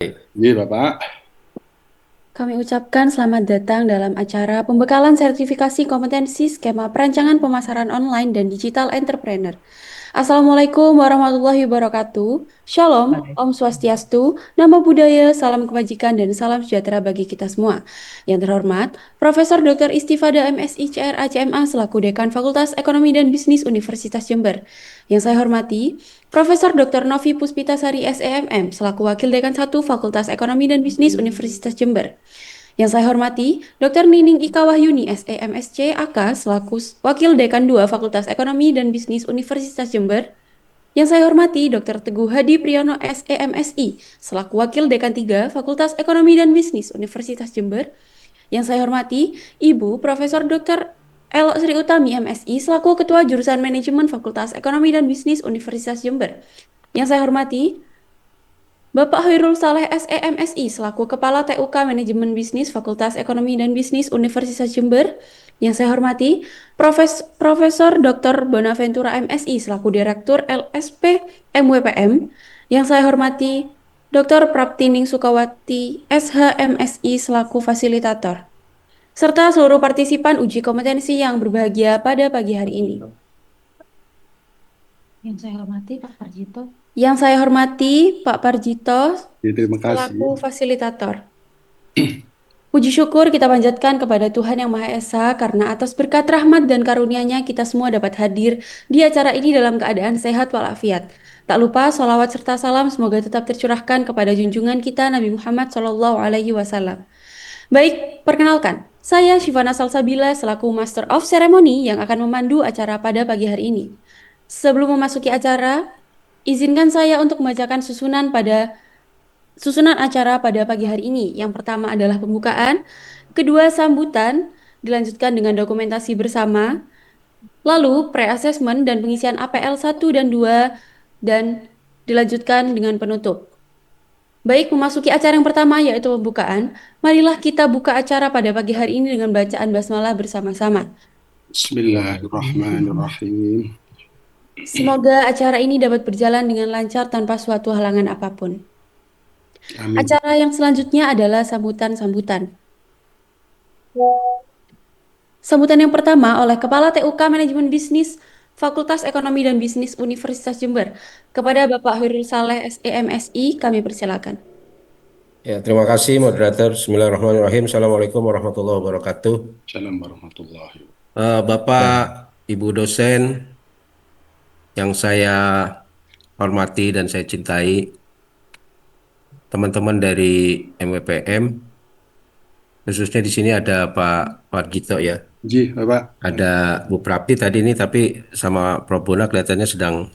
Iya, Bapak. Kami ucapkan selamat datang dalam acara pembekalan sertifikasi kompetensi skema perancangan pemasaran online dan digital entrepreneur. Assalamualaikum warahmatullahi wabarakatuh. Shalom, Baik. Om Swastiastu, Namo Buddhaya, salam kebajikan dan salam sejahtera bagi kita semua. Yang terhormat, Profesor Dr. Istifada MSI CRA CMA selaku Dekan Fakultas Ekonomi dan Bisnis Universitas Jember. Yang saya hormati, Profesor Dr. Novi Puspitasari SEMM selaku Wakil Dekan 1 Fakultas Ekonomi dan Bisnis Universitas Jember. Yang saya hormati, Dr. Nining Ika Wahyuni SEMSC AK selaku Wakil Dekan 2 Fakultas Ekonomi dan Bisnis Universitas Jember. Yang saya hormati, Dr. Teguh Hadi Priyono SEMSI selaku Wakil Dekan 3 Fakultas Ekonomi dan Bisnis Universitas Jember. Yang saya hormati, Ibu Profesor Dr. Elo Sri Utami MSI selaku Ketua Jurusan Manajemen Fakultas Ekonomi dan Bisnis Universitas Jember. Yang saya hormati, Bapak Hoirul Saleh SEMSI selaku Kepala TUK Manajemen Bisnis Fakultas Ekonomi dan Bisnis Universitas Jember. Yang saya hormati, Profesor Dr. Bonaventura MSI selaku Direktur LSP MWPM. Yang saya hormati, Dr. Praptining Sukawati SHMSI selaku Fasilitator. Serta seluruh partisipan uji kompetensi yang berbahagia pada pagi hari ini. Yang saya hormati Pak Parjito. Yang saya hormati Pak Parjito Ya, terima selaku kasih. fasilitator. Puji syukur kita panjatkan kepada Tuhan Yang Maha Esa karena atas berkat rahmat dan karunia-Nya kita semua dapat hadir di acara ini dalam keadaan sehat walafiat. Tak lupa sholawat serta salam semoga tetap tercurahkan kepada junjungan kita Nabi Muhammad SAW. Baik, perkenalkan, saya Shivana Salsabila selaku Master of Ceremony yang akan memandu acara pada pagi hari ini. Sebelum memasuki acara, izinkan saya untuk membacakan susunan acara pada pagi hari ini. Yang pertama adalah pembukaan, kedua sambutan, dilanjutkan dengan dokumentasi bersama, lalu pre-assessment dan pengisian APL 1 dan 2, dan dilanjutkan dengan penutup. Baik, memasuki acara yang pertama yaitu pembukaan. Marilah kita buka acara pada pagi hari ini dengan bacaan basmalah bersama-sama. Bismillahirrahmanirrahim. Semoga acara ini dapat berjalan dengan lancar tanpa suatu halangan apapun. Amin. Acara yang selanjutnya adalah sambutan-sambutan. Sambutan yang pertama oleh Kepala TUK Manajemen Bisnis Fakultas Ekonomi dan Bisnis Universitas Jember. Kepada Bapak Hoirul Saleh SEMSI, kami persilakan. Ya, terima kasih moderator. Bismillahirrahmanirrahim. Assalamualaikum warahmatullahi wabarakatuh. Assalamualaikum warahmatullahi wabarakatuh. Bapak, Ibu dosen yang saya hormati dan saya cintai, teman-teman dari MWPM, khususnya di sini ada Pak Parjito ya, Ji, Bapak. ada Bu Prapti tadi ini, tapi sama Prof. Bona kelihatannya sedang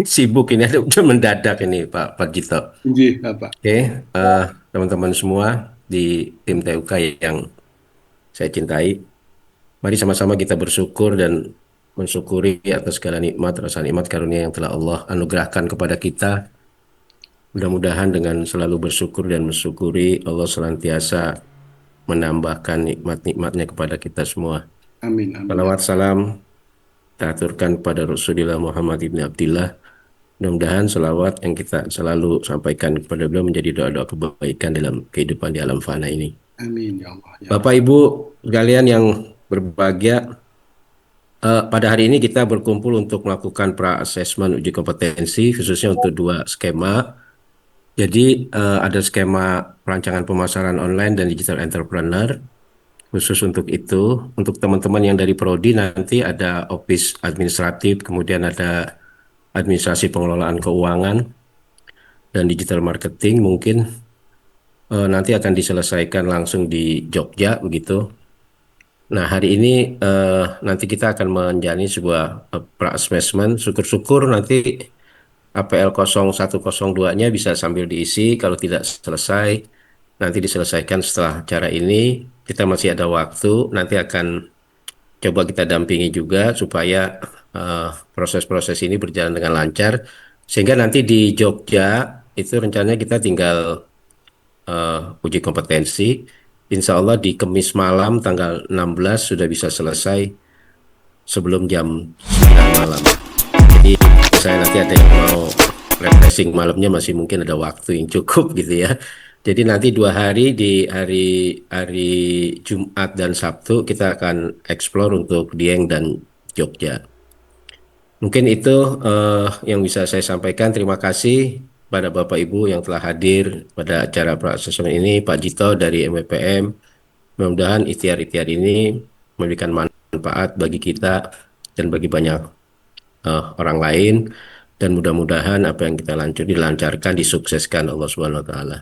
sibuk ini, ada udah mendadak ini Pak Parjito. Ji, Bapak. Oke, teman-teman semua di tim TUK yang saya cintai. Mari sama-sama kita bersyukur dan mensyukuri atas segala nikmat, rasa nikmat karunia yang telah Allah anugerahkan kepada kita. Mudah-mudahan dengan selalu bersyukur dan mensyukuri, Allah senantiasa menambahkan nikmat-nikmatnya kepada kita semua. Amin, amin. Salawat salam kita aturkan kepada Rasulullah Muhammad ibn Abdillah. Mudah-mudahan selawat yang kita selalu sampaikan kepada beliau menjadi doa-doa kebaikan dalam kehidupan di alam fana ini. Amin, ya Allah. Ya Bapak Ibu sekalian yang berbahagia, pada hari ini kita berkumpul untuk melakukan pra-assessment uji kompetensi khususnya untuk dua skema. Jadi ada skema perancangan pemasaran online dan digital entrepreneur. Khusus untuk itu, untuk teman-teman yang dari Prodi nanti ada office administratif, kemudian ada administrasi pengelolaan keuangan dan digital marketing mungkin nanti akan diselesaikan langsung di Jogja begitu. Nah, hari ini nanti kita akan menjalani sebuah pra-assessment. Syukur-syukur nanti APL 0102-nya bisa sambil diisi. Kalau tidak selesai, nanti diselesaikan setelah acara ini. Kita masih ada waktu, nanti akan coba kita dampingi juga supaya proses-proses ini berjalan dengan lancar. Sehingga nanti di Jogja, itu rencananya kita tinggal uji kompetensi. Insya Allah di Kamis malam tanggal 16 sudah bisa selesai sebelum jam 9 malam. Jadi saya nanti ada yang mau refreshing malamnya masih mungkin ada waktu yang cukup gitu ya. Jadi nanti 2 hari di hari Jumat dan Sabtu kita akan explore untuk Dieng dan Jogja. Mungkin itu yang bisa saya sampaikan. Terima kasih pada Bapak Ibu yang telah hadir pada acara pra-asesmen ini, Pak Jito dari MWPM. Mudah-mudahan ikhtiar-ikhtiar ini memberikan manfaat bagi kita dan bagi banyak orang lain, dan mudah-mudahan apa yang kita dilancarkan, disukseskan Allah Subhanahu wa taala.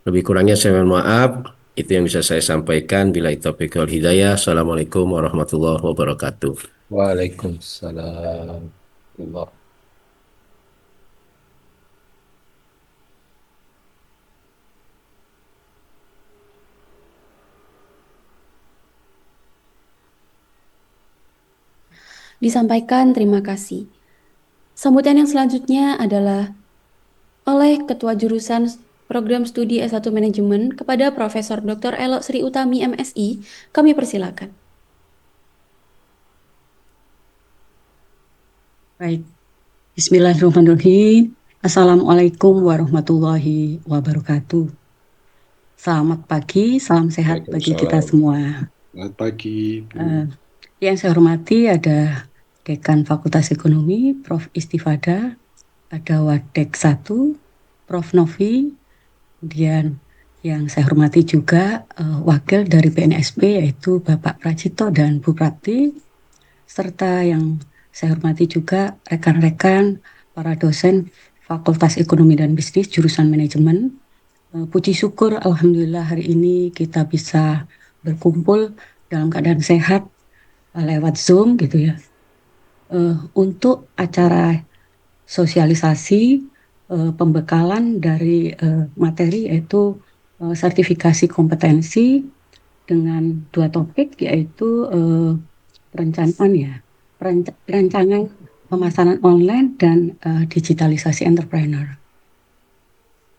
Lebih kurangnya saya mohon maaf. Itu yang bisa saya sampaikan. Bila taufiq wal hidayah. Assalamualaikum warahmatullahi wabarakatuh. Waalaikumsalam. Disampaikan terima kasih. Sambutan yang selanjutnya adalah oleh Ketua Jurusan Program Studi S1 Manajemen kepada Profesor Dr. Elok Sri Utami MSI. Kami persilakan. Baik, Bismillahirrahmanirrahim. Assalamualaikum warahmatullahi wabarakatuh. Selamat pagi, salam sehat bagi kita semua. Selamat pagi, Bu. Yang saya hormati ada Dekan Fakultas Ekonomi, Prof. Istifada, ada Wadek 1, Prof. Novi, kemudian yang saya hormati juga Wakil dari BNSP yaitu Bapak Prajito dan Bu Prati, serta yang saya hormati juga rekan-rekan para dosen Fakultas Ekonomi dan Bisnis jurusan Manajemen. Puji syukur alhamdulillah hari ini kita bisa berkumpul dalam keadaan sehat lewat Zoom gitu ya. Untuk acara sosialisasi pembekalan dari materi yaitu sertifikasi kompetensi dengan 2 topik yaitu perancangan pemasaran online dan digitalisasi entrepreneur.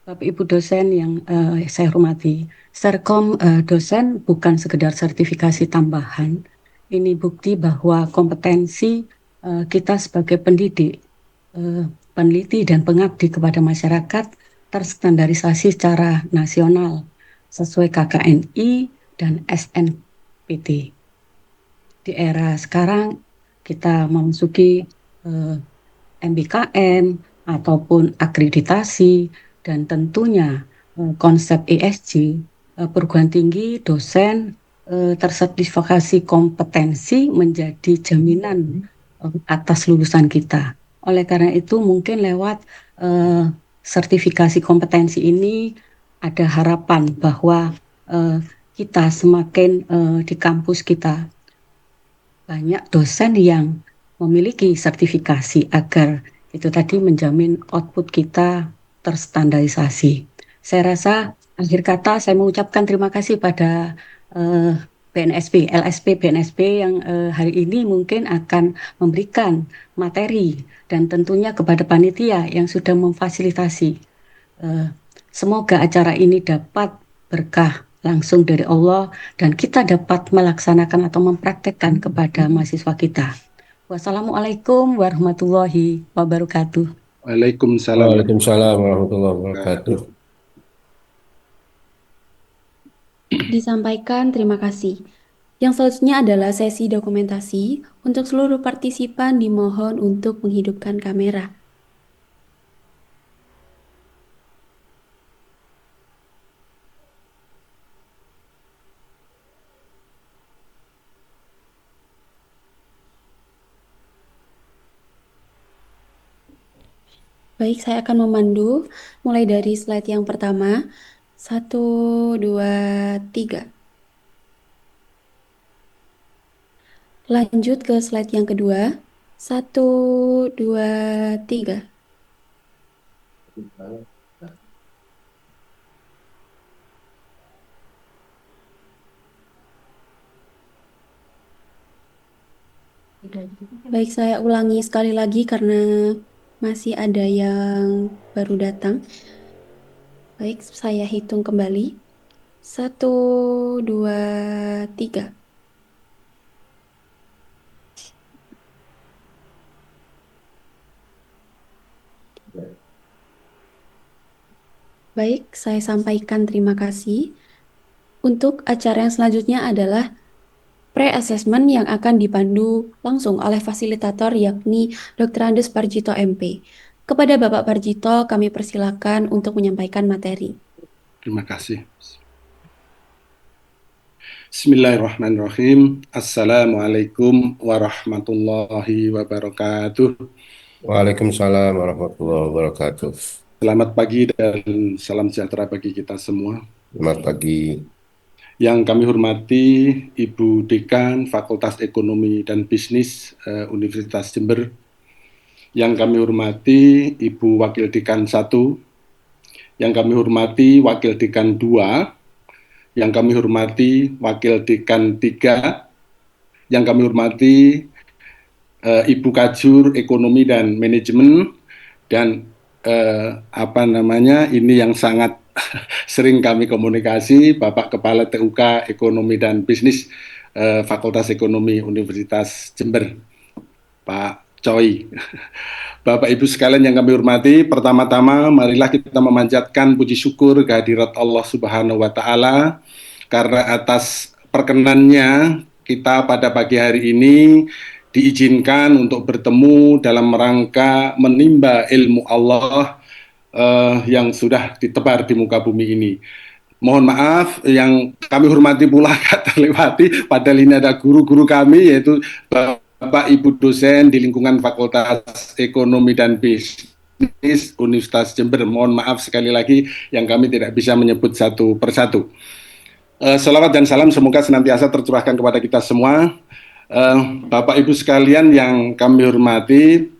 Bapak Ibu dosen yang saya hormati, Serkom dosen bukan sekedar sertifikasi tambahan, ini bukti bahwa kompetensi kita sebagai pendidik, peneliti dan pengabdi kepada masyarakat terstandarisasi secara nasional sesuai KKNI dan SNPT. Di era sekarang kita memasuki MBKM ataupun akreditasi dan tentunya konsep ESG, perguruan tinggi dosen tersertifikasi kompetensi menjadi jaminan atas lulusan kita. Oleh karena itu mungkin lewat sertifikasi kompetensi ini ada harapan bahwa kita semakin di kampus kita banyak dosen yang memiliki sertifikasi agar itu tadi menjamin output kita terstandarisasi. Saya rasa akhir kata saya mengucapkan terima kasih pada BNSP, LSP BNSP yang hari ini mungkin akan memberikan materi dan tentunya kepada panitia yang sudah memfasilitasi. Semoga acara ini dapat berkah langsung dari Allah dan kita dapat melaksanakan atau mempraktekkan kepada mahasiswa kita. Wassalamualaikum warahmatullahi wabarakatuh. Waalaikumsalam. Waalaikumsalam warahmatullahi wabarakatuh. Disampaikan terima kasih. Yang selanjutnya adalah sesi dokumentasi. Untuk seluruh partisipan dimohon untuk menghidupkan kamera. Baik, saya akan memandu mulai dari slide yang pertama. 1, 2, 3. Lanjut ke slide yang kedua. 1, 2, 3. Baik, saya ulangi sekali lagi karena masih ada yang baru datang. Baik, saya hitung kembali. 1, 2, 3. Baik, saya sampaikan terima kasih. Untuk acara yang selanjutnya adalah pre-assessment yang akan dipandu langsung oleh fasilitator yakni Dr. Andes Parjito MP. Kepada Bapak Parjito, kami persilakan untuk menyampaikan materi. Terima kasih. Bismillahirrahmanirrahim. Assalamualaikum warahmatullahi wabarakatuh. Waalaikumsalam warahmatullahi wabarakatuh. Selamat pagi dan salam sejahtera bagi kita semua. Selamat pagi. Yang kami hormati Ibu Dekan Fakultas Ekonomi dan Bisnis Universitas Jember. Yang kami hormati Ibu Wakil Dekan 1. Yang kami hormati Wakil Dekan 2. Yang kami hormati Wakil Dekan 3. Yang kami hormati Ibu Kajur Ekonomi dan Manajemen, dan ini yang sangat sering kami komunikasi, Bapak Kepala TUK Ekonomi dan Bisnis Fakultas Ekonomi Universitas Jember, Pak Choi. Bapak Ibu sekalian yang kami hormati, pertama-tama marilah kita memanjatkan puji syukur kehadirat Allah Subhanahu wa Ta'ala karena atas perkenannya kita pada pagi hari ini diizinkan untuk bertemu dalam rangka menimba ilmu Allah yang sudah ditebar di muka bumi ini. Mohon maaf yang kami hormati pula agak terlewati, padahal ini ada guru-guru kami yaitu Bapak Ibu dosen di lingkungan Fakultas Ekonomi dan Bisnis Universitas Jember. Mohon maaf sekali lagi yang kami tidak bisa menyebut satu persatu. Selawat dan salam semoga senantiasa tercurahkan kepada kita semua. Bapak Ibu sekalian yang kami hormati,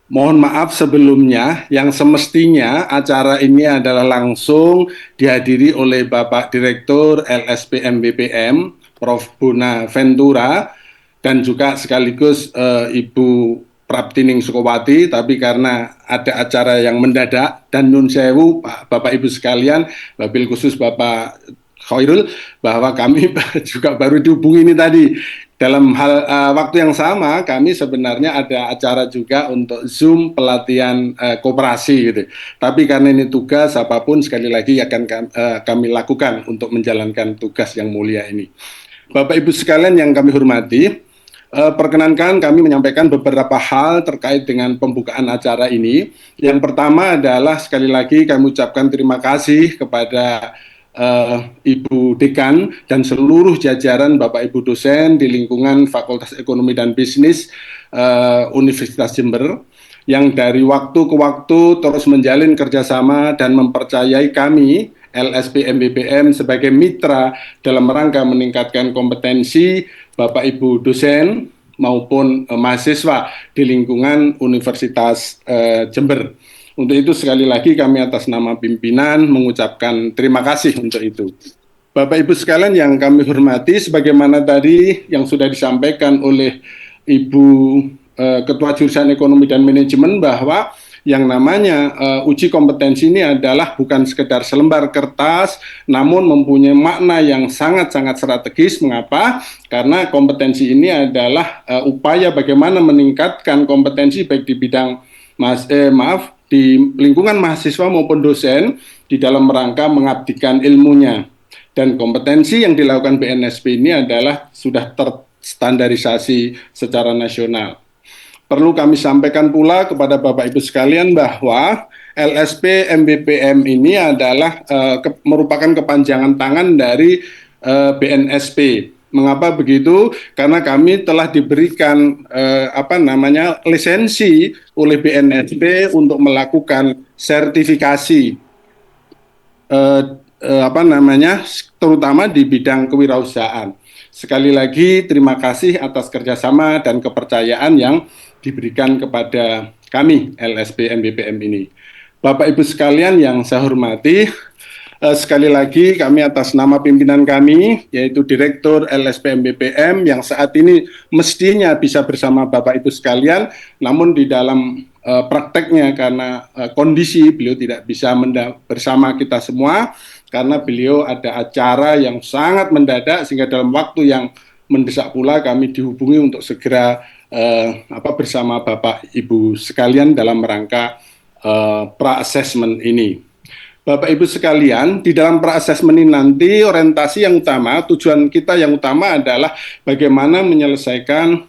mohon maaf sebelumnya yang semestinya acara ini adalah langsung dihadiri oleh Bapak Direktur LSPM BPM, Prof. Bonaventura, dan juga sekaligus Ibu Praptining Sukowati, tapi karena ada acara yang mendadak dan nyun sewu Bapak Ibu sekalian, wabil khusus Bapak Khairul, bahwa kami juga baru dihubungi ini tadi. Dalam hal waktu yang sama, kami sebenarnya ada acara juga untuk Zoom pelatihan koperasi gitu. Tapi karena ini tugas, apapun sekali lagi akan kami lakukan untuk menjalankan tugas yang mulia ini. Bapak Ibu sekalian yang kami hormati, perkenankan kami menyampaikan beberapa hal terkait dengan pembukaan acara ini. Yang pertama adalah sekali lagi kami ucapkan terima kasih kepada Ibu Dekan dan seluruh jajaran Bapak Ibu dosen di lingkungan Fakultas Ekonomi dan Bisnis Universitas Jember yang dari waktu ke waktu terus menjalin kerjasama dan mempercayai kami LSPM BPM sebagai mitra dalam rangka meningkatkan kompetensi Bapak Ibu dosen maupun mahasiswa di lingkungan Universitas Jember. Untuk itu sekali lagi kami atas nama pimpinan mengucapkan terima kasih untuk itu. Bapak Ibu sekalian yang kami hormati, sebagaimana tadi yang sudah disampaikan oleh Ibu Ketua Jurusan Ekonomi dan Manajemen bahwa yang namanya uji kompetensi ini adalah bukan sekedar selembar kertas, namun mempunyai makna yang sangat-sangat strategis. Mengapa? Karena kompetensi ini adalah upaya bagaimana meningkatkan kompetensi baik di bidang di lingkungan mahasiswa maupun dosen di dalam rangka mengabdikan ilmunya. Dan kompetensi yang dilakukan BNSP ini adalah sudah terstandarisasi secara nasional. Perlu kami sampaikan pula kepada Bapak Ibu sekalian bahwa LSP MBPM ini adalah merupakan kepanjangan tangan dari BNSP. Mengapa begitu? Karena kami telah diberikan lisensi oleh BNSP untuk melakukan sertifikasi terutama di bidang kewirausahaan. Sekali lagi terima kasih atas kerjasama dan kepercayaan yang diberikan kepada kami LSP MBPM ini. Bapak Ibu sekalian yang saya hormati, sekali lagi kami atas nama pimpinan kami yaitu Direktur LSP MBPM yang saat ini mestinya bisa bersama Bapak Ibu sekalian, namun di dalam prakteknya karena kondisi beliau tidak bisa bersama kita semua karena beliau ada acara yang sangat mendadak sehingga dalam waktu yang mendesak pula kami dihubungi untuk segera bersama Bapak Ibu sekalian dalam rangka pra-assessment ini. Bapak Ibu sekalian, di dalam pra-assessment ini nanti orientasi yang utama, tujuan kita yang utama adalah bagaimana menyelesaikan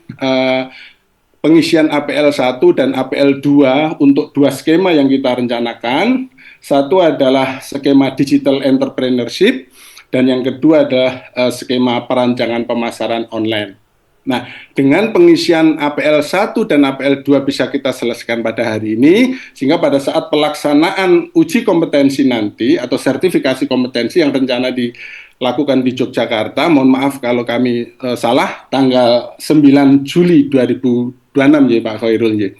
pengisian APL 1 dan APL 2 untuk dua skema yang kita rencanakan. Satu adalah skema digital entrepreneurship dan yang kedua adalah skema perancangan pemasaran online. Nah, dengan pengisian APL 1 dan APL 2 bisa kita selesaikan pada hari ini, sehingga pada saat pelaksanaan uji kompetensi nanti atau sertifikasi kompetensi yang rencana dilakukan di Yogyakarta, mohon maaf kalau kami salah, tanggal 9 Juli 2026 ya Pak Khairul ya.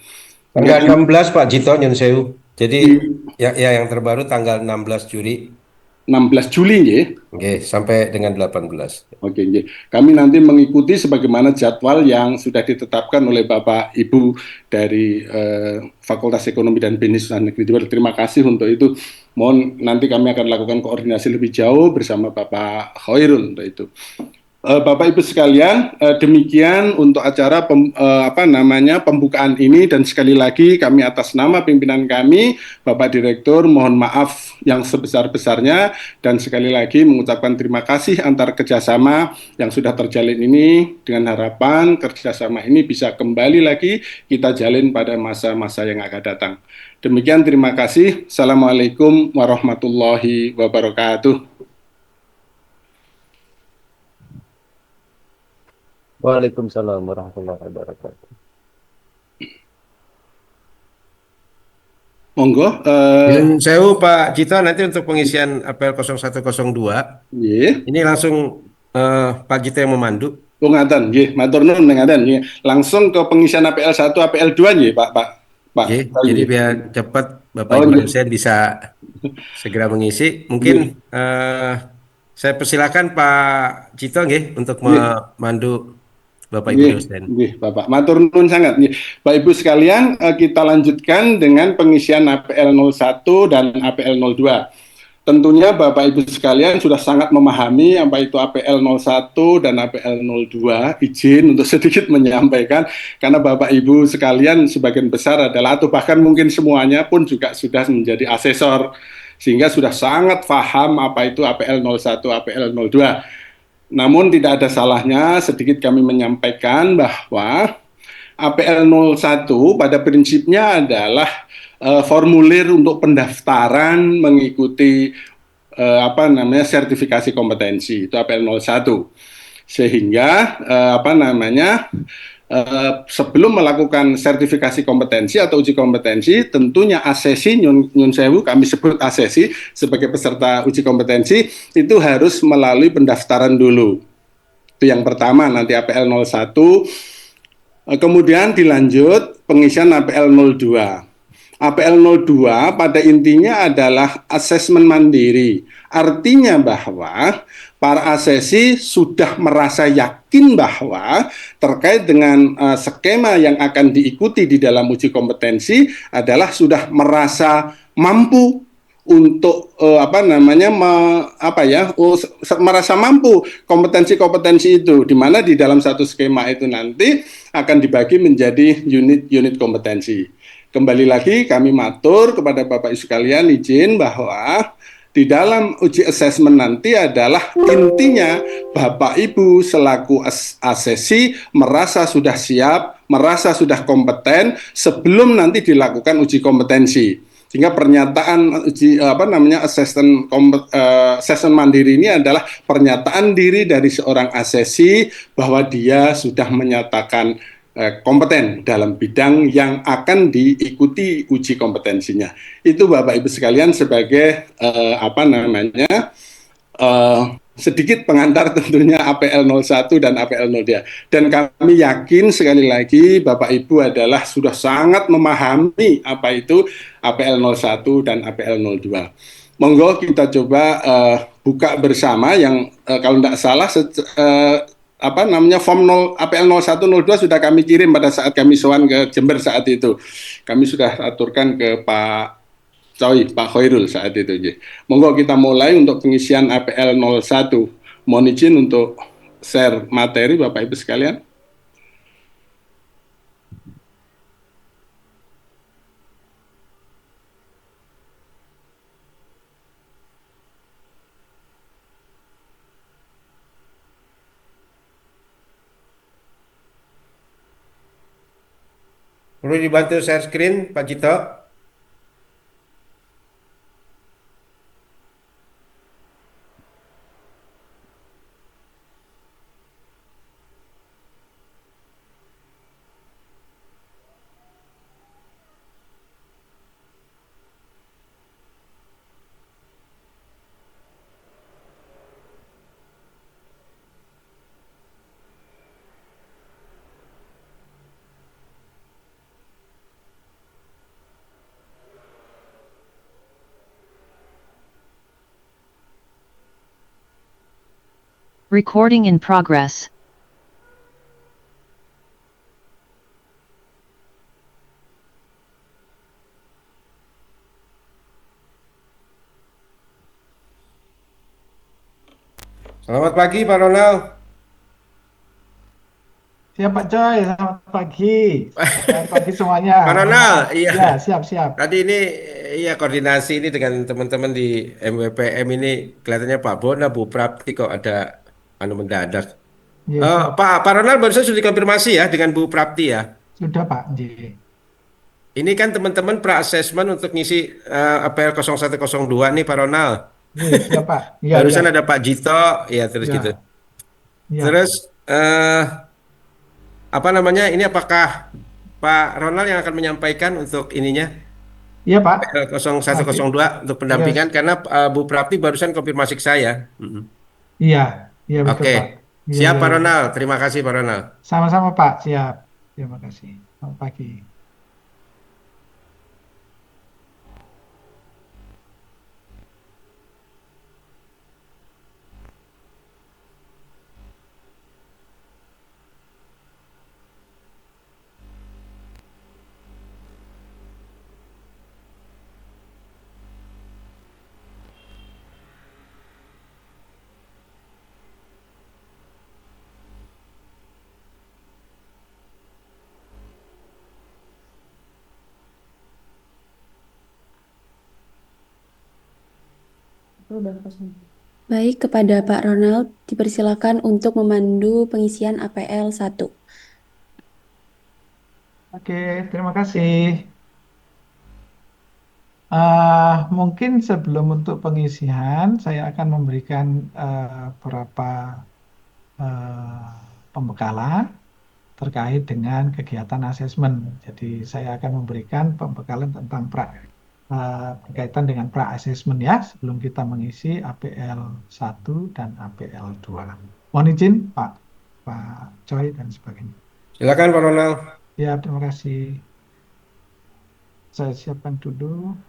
Tanggal 16 Pak Jito Nyun Sewu. Jadi ya yang terbaru tanggal 16 Juli. 16 Juli ya. Oke, sampai dengan 18. Oke, kami nanti mengikuti sebagaimana jadwal yang sudah ditetapkan oleh Bapak Ibu dari Fakultas Ekonomi dan Bisnis Negeri 2. Terima kasih untuk itu. Mohon nanti kami akan lakukan koordinasi lebih jauh bersama Bapak Khairul untuk itu. Bapak Ibu sekalian, demikian untuk acara pembukaan ini, dan sekali lagi kami atas nama pimpinan kami, Bapak Direktur, mohon maaf yang sebesar-besarnya dan sekali lagi mengucapkan terima kasih antar kerjasama yang sudah terjalin ini, dengan harapan kerjasama ini bisa kembali lagi kita jalin pada masa-masa yang akan datang. Demikian, terima kasih. Assalamualaikum warahmatullahi wabarakatuh. Waalaikumsalam warahmatullahi wabarakatuh. Monggo. Nyun Sewu Pak Jito, nanti untuk pengisian APL 0102, ini langsung Pak Jito yang memandu. Oh ngaten, nggih, matur nuwun ngaten nggih. Langsung ke pengisian APL 1, APL 2 nggih, Pak. Jadi biar cepat Bapak Ibu dosen bisa segera mengisi. Mungkin saya persilakan Pak Jito nggih untuk memandu Bapak Ibu dosen. Nggih, Bapak. Matur nuwun sangat nggih. Bapak Ibu sekalian, kita lanjutkan dengan pengisian APL 01 dan APL 02. Tentunya Bapak Ibu sekalian sudah sangat memahami apa itu APL 01 dan APL 02. Izin untuk sedikit menyampaikan, karena Bapak Ibu sekalian sebagian besar adalah, atau bahkan mungkin semuanya pun juga sudah menjadi asesor, sehingga sudah sangat paham apa itu APL 01, APL 02. Namun tidak ada salahnya sedikit kami menyampaikan bahwa APL 01 pada prinsipnya adalah formulir untuk pendaftaran mengikuti sertifikasi kompetensi, itu APL 01. Sehingga sebelum melakukan sertifikasi kompetensi atau uji kompetensi, tentunya asesi, nyun sewu kami sebut asesi sebagai peserta uji kompetensi, itu harus melalui pendaftaran dulu. Itu yang pertama, nanti APL 01, kemudian dilanjut pengisian APL 02. APL 02 pada intinya adalah asesmen mandiri. Artinya bahwa para asesi sudah merasa yakin bahwa terkait dengan skema yang akan diikuti di dalam uji kompetensi adalah sudah merasa mampu untuk merasa mampu kompetensi-kompetensi itu, di mana di dalam satu skema itu nanti akan dibagi menjadi unit-unit kompetensi. Kembali lagi kami matur kepada Bapak Ibu sekalian, izin bahwa di dalam uji assessment nanti adalah intinya Bapak Ibu selaku asesi merasa sudah siap, merasa sudah kompeten sebelum nanti dilakukan uji kompetensi. Sehingga pernyataan assessment mandiri ini adalah pernyataan diri dari seorang asesi bahwa dia sudah menyatakan kompeten dalam bidang yang akan diikuti uji kompetensinya. Itu Bapak Ibu sekalian sebagai sedikit pengantar tentunya APL 01 dan APL 02. Dan kami yakin sekali lagi Bapak Ibu adalah sudah sangat memahami apa itu APL 01 dan APL 02. Monggo kita coba buka bersama yang kalau tidak salah form APL 01 02 sudah kami kirim pada saat kami sowan ke Jember saat itu. Kami sudah aturkan ke Pak Khairul saat itu. Monggo kita mulai untuk pengisian APL 01. Mohon izin untuk share materi Bapak Ibu sekalian. Perlu dibantu share screen, Pak Gito? Recording in progress. Selamat pagi, Pak Ronald. Siap Pak Coy, selamat pagi. Selamat pagi semuanya. Pak Mohon Ronald, maaf. iya. Ya, siap-siap. Tadi ini iya koordinasi ini dengan teman-teman di MWPM ini kelihatannya Pak Bona, Bu Prapti kok ada anu mendadak. Ya, siap. Pak Ronald barusan sudah dikonfirmasi ya dengan Bu Prapti ya. Sudah Pak. J. Ini kan teman-teman pra-assessment untuk ngisi APL 0102 nih Pak Ronald. Ya, siap Pak. Ya, Barusan ya. ada Pak Jito, ya terus gitu. Ya, ya. Terus apa namanya? Ini apakah Pak Ronald yang akan menyampaikan untuk ininya Iya Pak. APL 0102 untuk pendampingan Yes. karena Bu Prapti barusan konfirmasi ke saya. Mhm. Iya, iya betul Oke, Pak. Iya, siap iya, Pak iya. Ronald. Terima kasih Pak Ronald. Sama-sama Pak. Siap. Terima kasih. Selamat pagi. Baik, kepada Pak Ronald dipersilakan untuk memandu pengisian APL 1. Oke, terima kasih. Mungkin sebelum untuk pengisian, saya akan memberikan beberapa eh, pembekalan terkait dengan kegiatan asesmen. Jadi saya akan memberikan pembekalan tentang berkaitan dengan pra-asesmen ya, sebelum kita mengisi APL 1 dan APL 2. Mohon izin Pak Choi dan sebagainya. Silakan Pak Ronald. Ya, terima kasih. Saya siapkan dulu.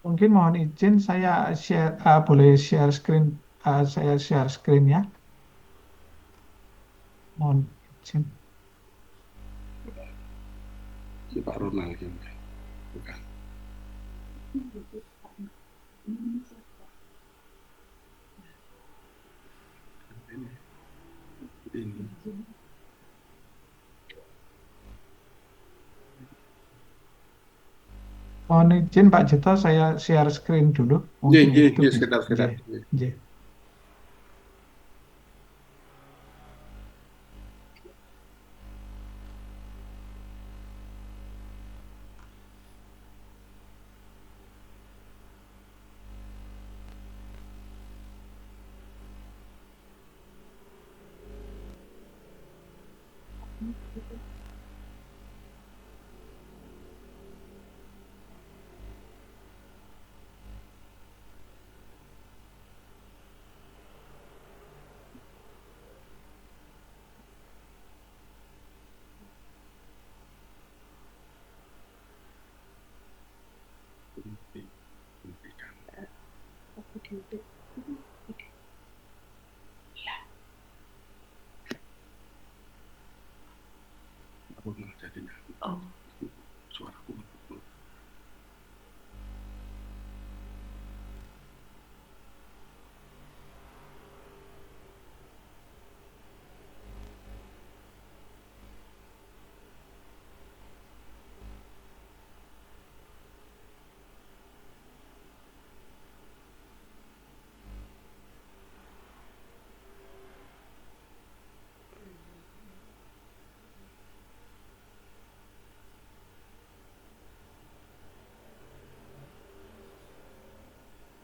Mungkin mohon izin saya boleh share screen, saya share screen ya. Mohon izin. Si Pak Ronald yang bukan. Ini. Mohon izin Pak Jito, saya share screen dulu. Iya, Mungkin iya, itu iya, bisa. sekedar. J. J. Suaraku.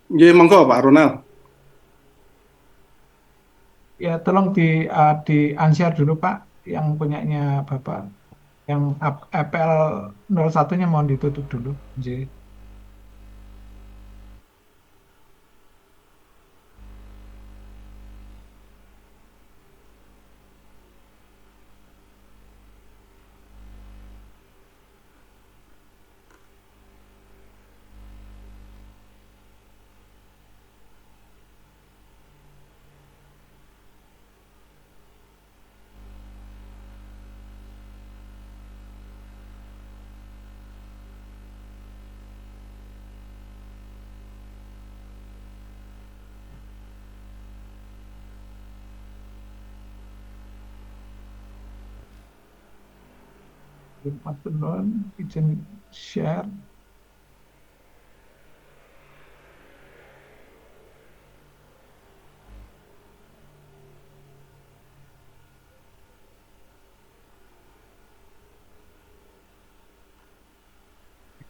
Nggih, monggo Pak Ronald. Ya, tolong di unshare dulu Pak, yang punyanya Bapak. Yang FPL 01-nya mohon ditutup dulu. Nggih. Mas Benon, izin share.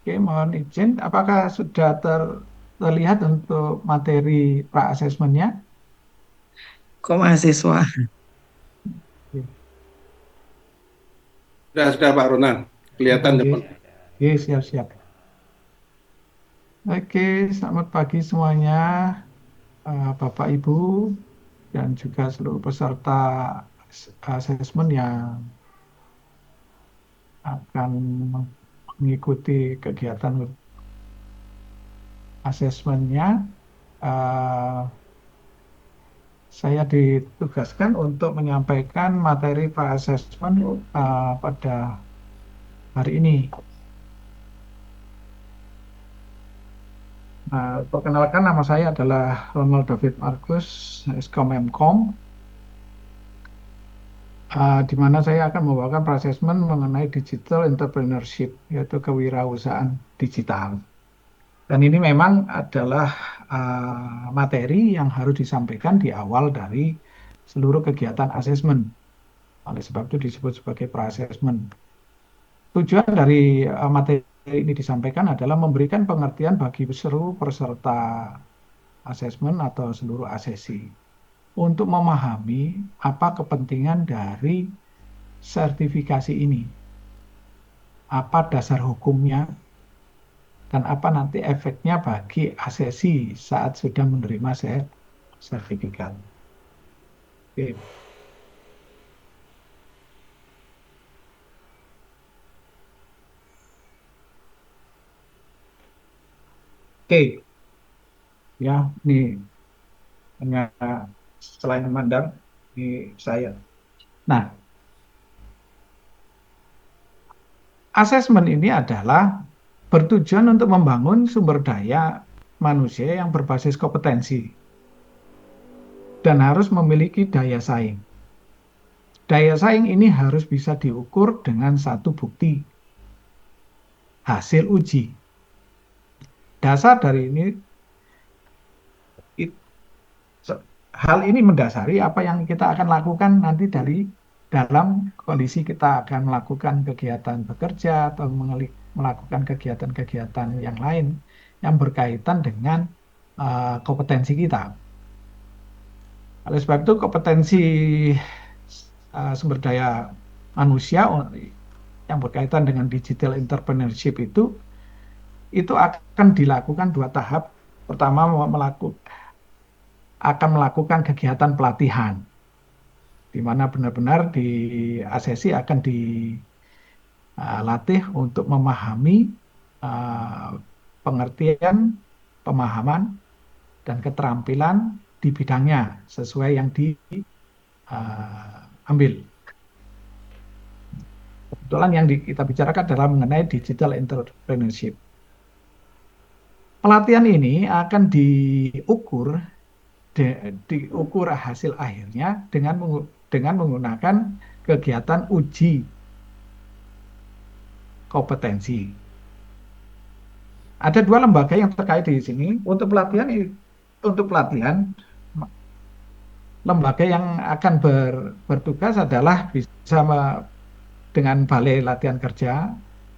Oke, mohon izin. Apakah sudah terlihat untuk materi pra-asesmennya? Kok mahasiswa? Sudah Pak Ronald. Kelihatan Oke, depan. oke, siap-siap. Oke, selamat pagi semuanya, Bapak Ibu, dan juga seluruh peserta asesmen yang akan mengikuti kegiatan asesmennya. Eh, saya ditugaskan untuk menyampaikan materi pra-asesmen pada hari ini. Perkenalkan, nama saya adalah Ronald David Markus, Eskom Mkom, di mana saya akan membawakan pra-asesmen mengenai digital entrepreneurship, yaitu kewirausahaan digital. Dan ini memang adalah materi yang harus disampaikan di awal dari seluruh kegiatan asesmen. Oleh sebab itu disebut sebagai pra-asesmen. Tujuan dari materi ini disampaikan adalah memberikan pengertian bagi seluruh peserta asesmen atau seluruh asesi untuk memahami apa kepentingan dari sertifikasi ini, apa dasar hukumnya, dan apa nanti efeknya bagi asesi saat sudah menerima sertifikat. Oke. Oke, ya, ini hanya selain memandang, ini saya. Nah, asesmen ini adalah bertujuan untuk membangun sumber daya manusia yang berbasis kompetensi dan harus memiliki daya saing. Daya saing ini harus bisa diukur dengan satu bukti, hasil uji. Dasar dari ini, hal ini mendasari apa yang kita akan lakukan nanti dalam kondisi kita akan melakukan kegiatan bekerja atau melakukan kegiatan-kegiatan yang lain yang berkaitan dengan kompetensi kita. Oleh sebab itu kompetensi sumber daya manusia yang berkaitan dengan digital entrepreneurship itu akan dilakukan 2 tahap. Pertama, akan melakukan kegiatan pelatihan, di mana benar-benar di asesi akan dilatih untuk memahami pengertian, pemahaman, dan keterampilan di bidangnya sesuai yang diambil. Kebetulan yang kita bicarakan adalah mengenai digital entrepreneurship. Pelatihan ini akan diukur hasil akhirnya dengan menggunakan kegiatan uji kompetensi. Ada 2 lembaga yang terkait di sini. Untuk pelatihan, lembaga yang akan bertugas adalah bisa dengan Balai Latihan Kerja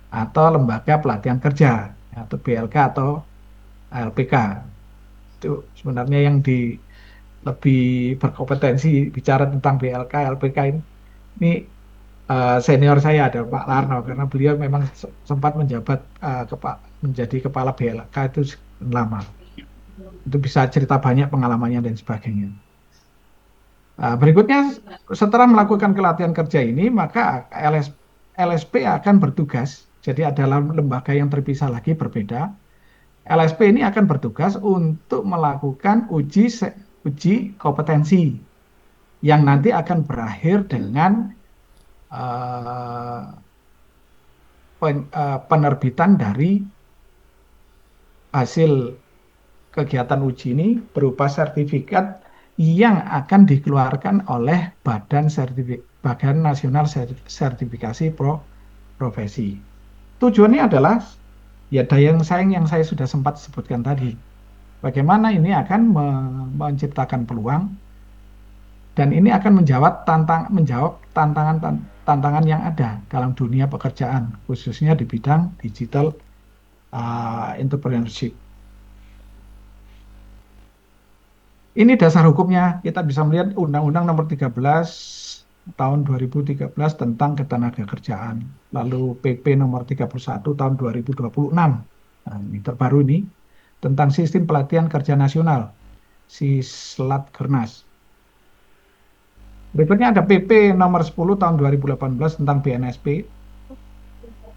atau Lembaga Pelatihan Kerja atau BLK atau LPK. Itu sebenarnya yang lebih berkompetensi bicara tentang BLK, LPK ini. Ini senior saya ada Pak Larno, karena beliau memang sempat menjabat menjadi kepala BLK itu lama. Itu bisa cerita banyak pengalamannya dan sebagainya. Berikutnya, setelah melakukan pelatihan kerja ini, maka LSP akan bertugas. Jadi adalah lembaga yang terpisah lagi, berbeda. LSP ini akan bertugas untuk melakukan uji kompetensi yang nanti akan berakhir dengan penerbitan dari hasil kegiatan uji ini berupa sertifikat yang akan dikeluarkan oleh Badan Nasional Sertifikasi Profesi. Tujuannya adalah ya daya saing yang saya sudah sempat sebutkan tadi. Bagaimana ini akan menciptakan peluang, dan ini akan menjawab tantangan yang ada dalam dunia pekerjaan, khususnya di bidang digital entrepreneurship. Ini dasar hukumnya, kita bisa melihat Undang-Undang Nomor 13 tahun 2013 tentang Ketenagakerjaan, lalu PP Nomor 31 tahun 2026. Nah, ini terbaru ini tentang Sistem Pelatihan Kerja Nasional, Sislatkernas. Berikutnya ada PP Nomor 10 tahun 2018 tentang BNSP.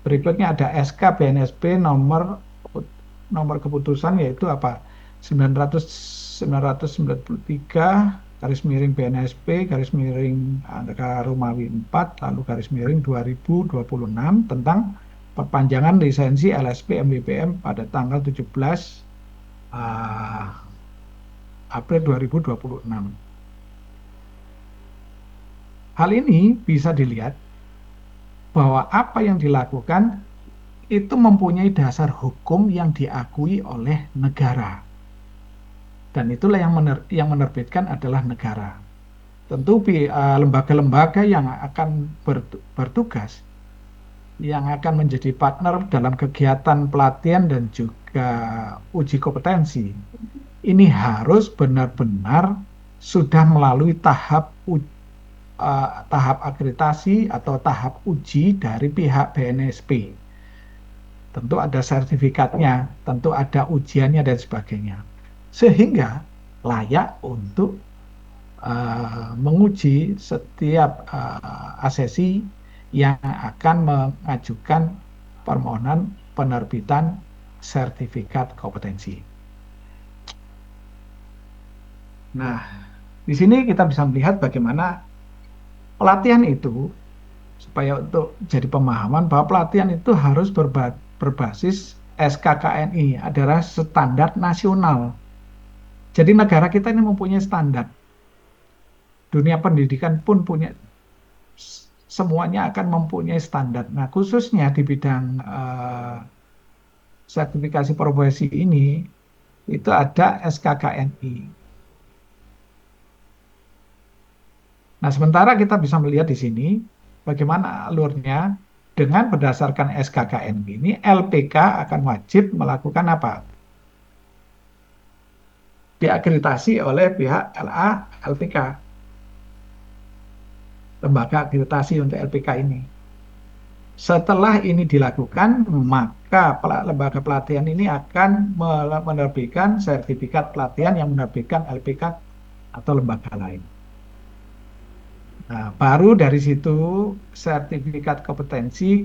Berikutnya ada SK BNSP nomor keputusan, yaitu apa? 993 garis miring BNSP garis miring Angka Romawi 4 lalu garis miring 2026 tentang perpanjangan lisensi LSP MBPM pada tanggal 17 April 2026. Hal ini bisa dilihat bahwa apa yang dilakukan itu mempunyai dasar hukum yang diakui oleh negara. Dan itulah yang menerbitkan adalah negara. Tentu lembaga-lembaga yang akan bertugas, yang akan menjadi partner dalam kegiatan pelatihan dan juga uji kompetensi, ini harus benar-benar sudah melalui tahap akreditasi atau tahap uji dari pihak BNSP. Tentu ada sertifikatnya, tentu ada ujiannya dan sebagainya. Sehingga layak untuk menguji setiap asesi yang akan mengajukan permohonan penerbitan sertifikat kompetensi. Nah, di sini kita bisa melihat bagaimana pelatihan itu, supaya untuk jadi pemahaman bahwa pelatihan itu harus berbasis SKKNI, adalah standar nasional. Jadi negara kita ini mempunyai standar. Dunia pendidikan pun punya, semuanya akan mempunyai standar. Nah, khususnya di bidang sertifikasi profesi ini, itu ada SKKNI. Nah, sementara kita bisa melihat di sini bagaimana alurnya. Dengan berdasarkan SKKNI ini, LPK akan wajib melakukan apa? Diakreditasi oleh pihak LPK, lembaga akreditasi untuk LPK ini. Setelah ini dilakukan, maka lembaga pelatihan ini akan menerbitkan sertifikat pelatihan yang menerbitkan LPK atau lembaga lain. Nah, baru dari situ sertifikat kompetensi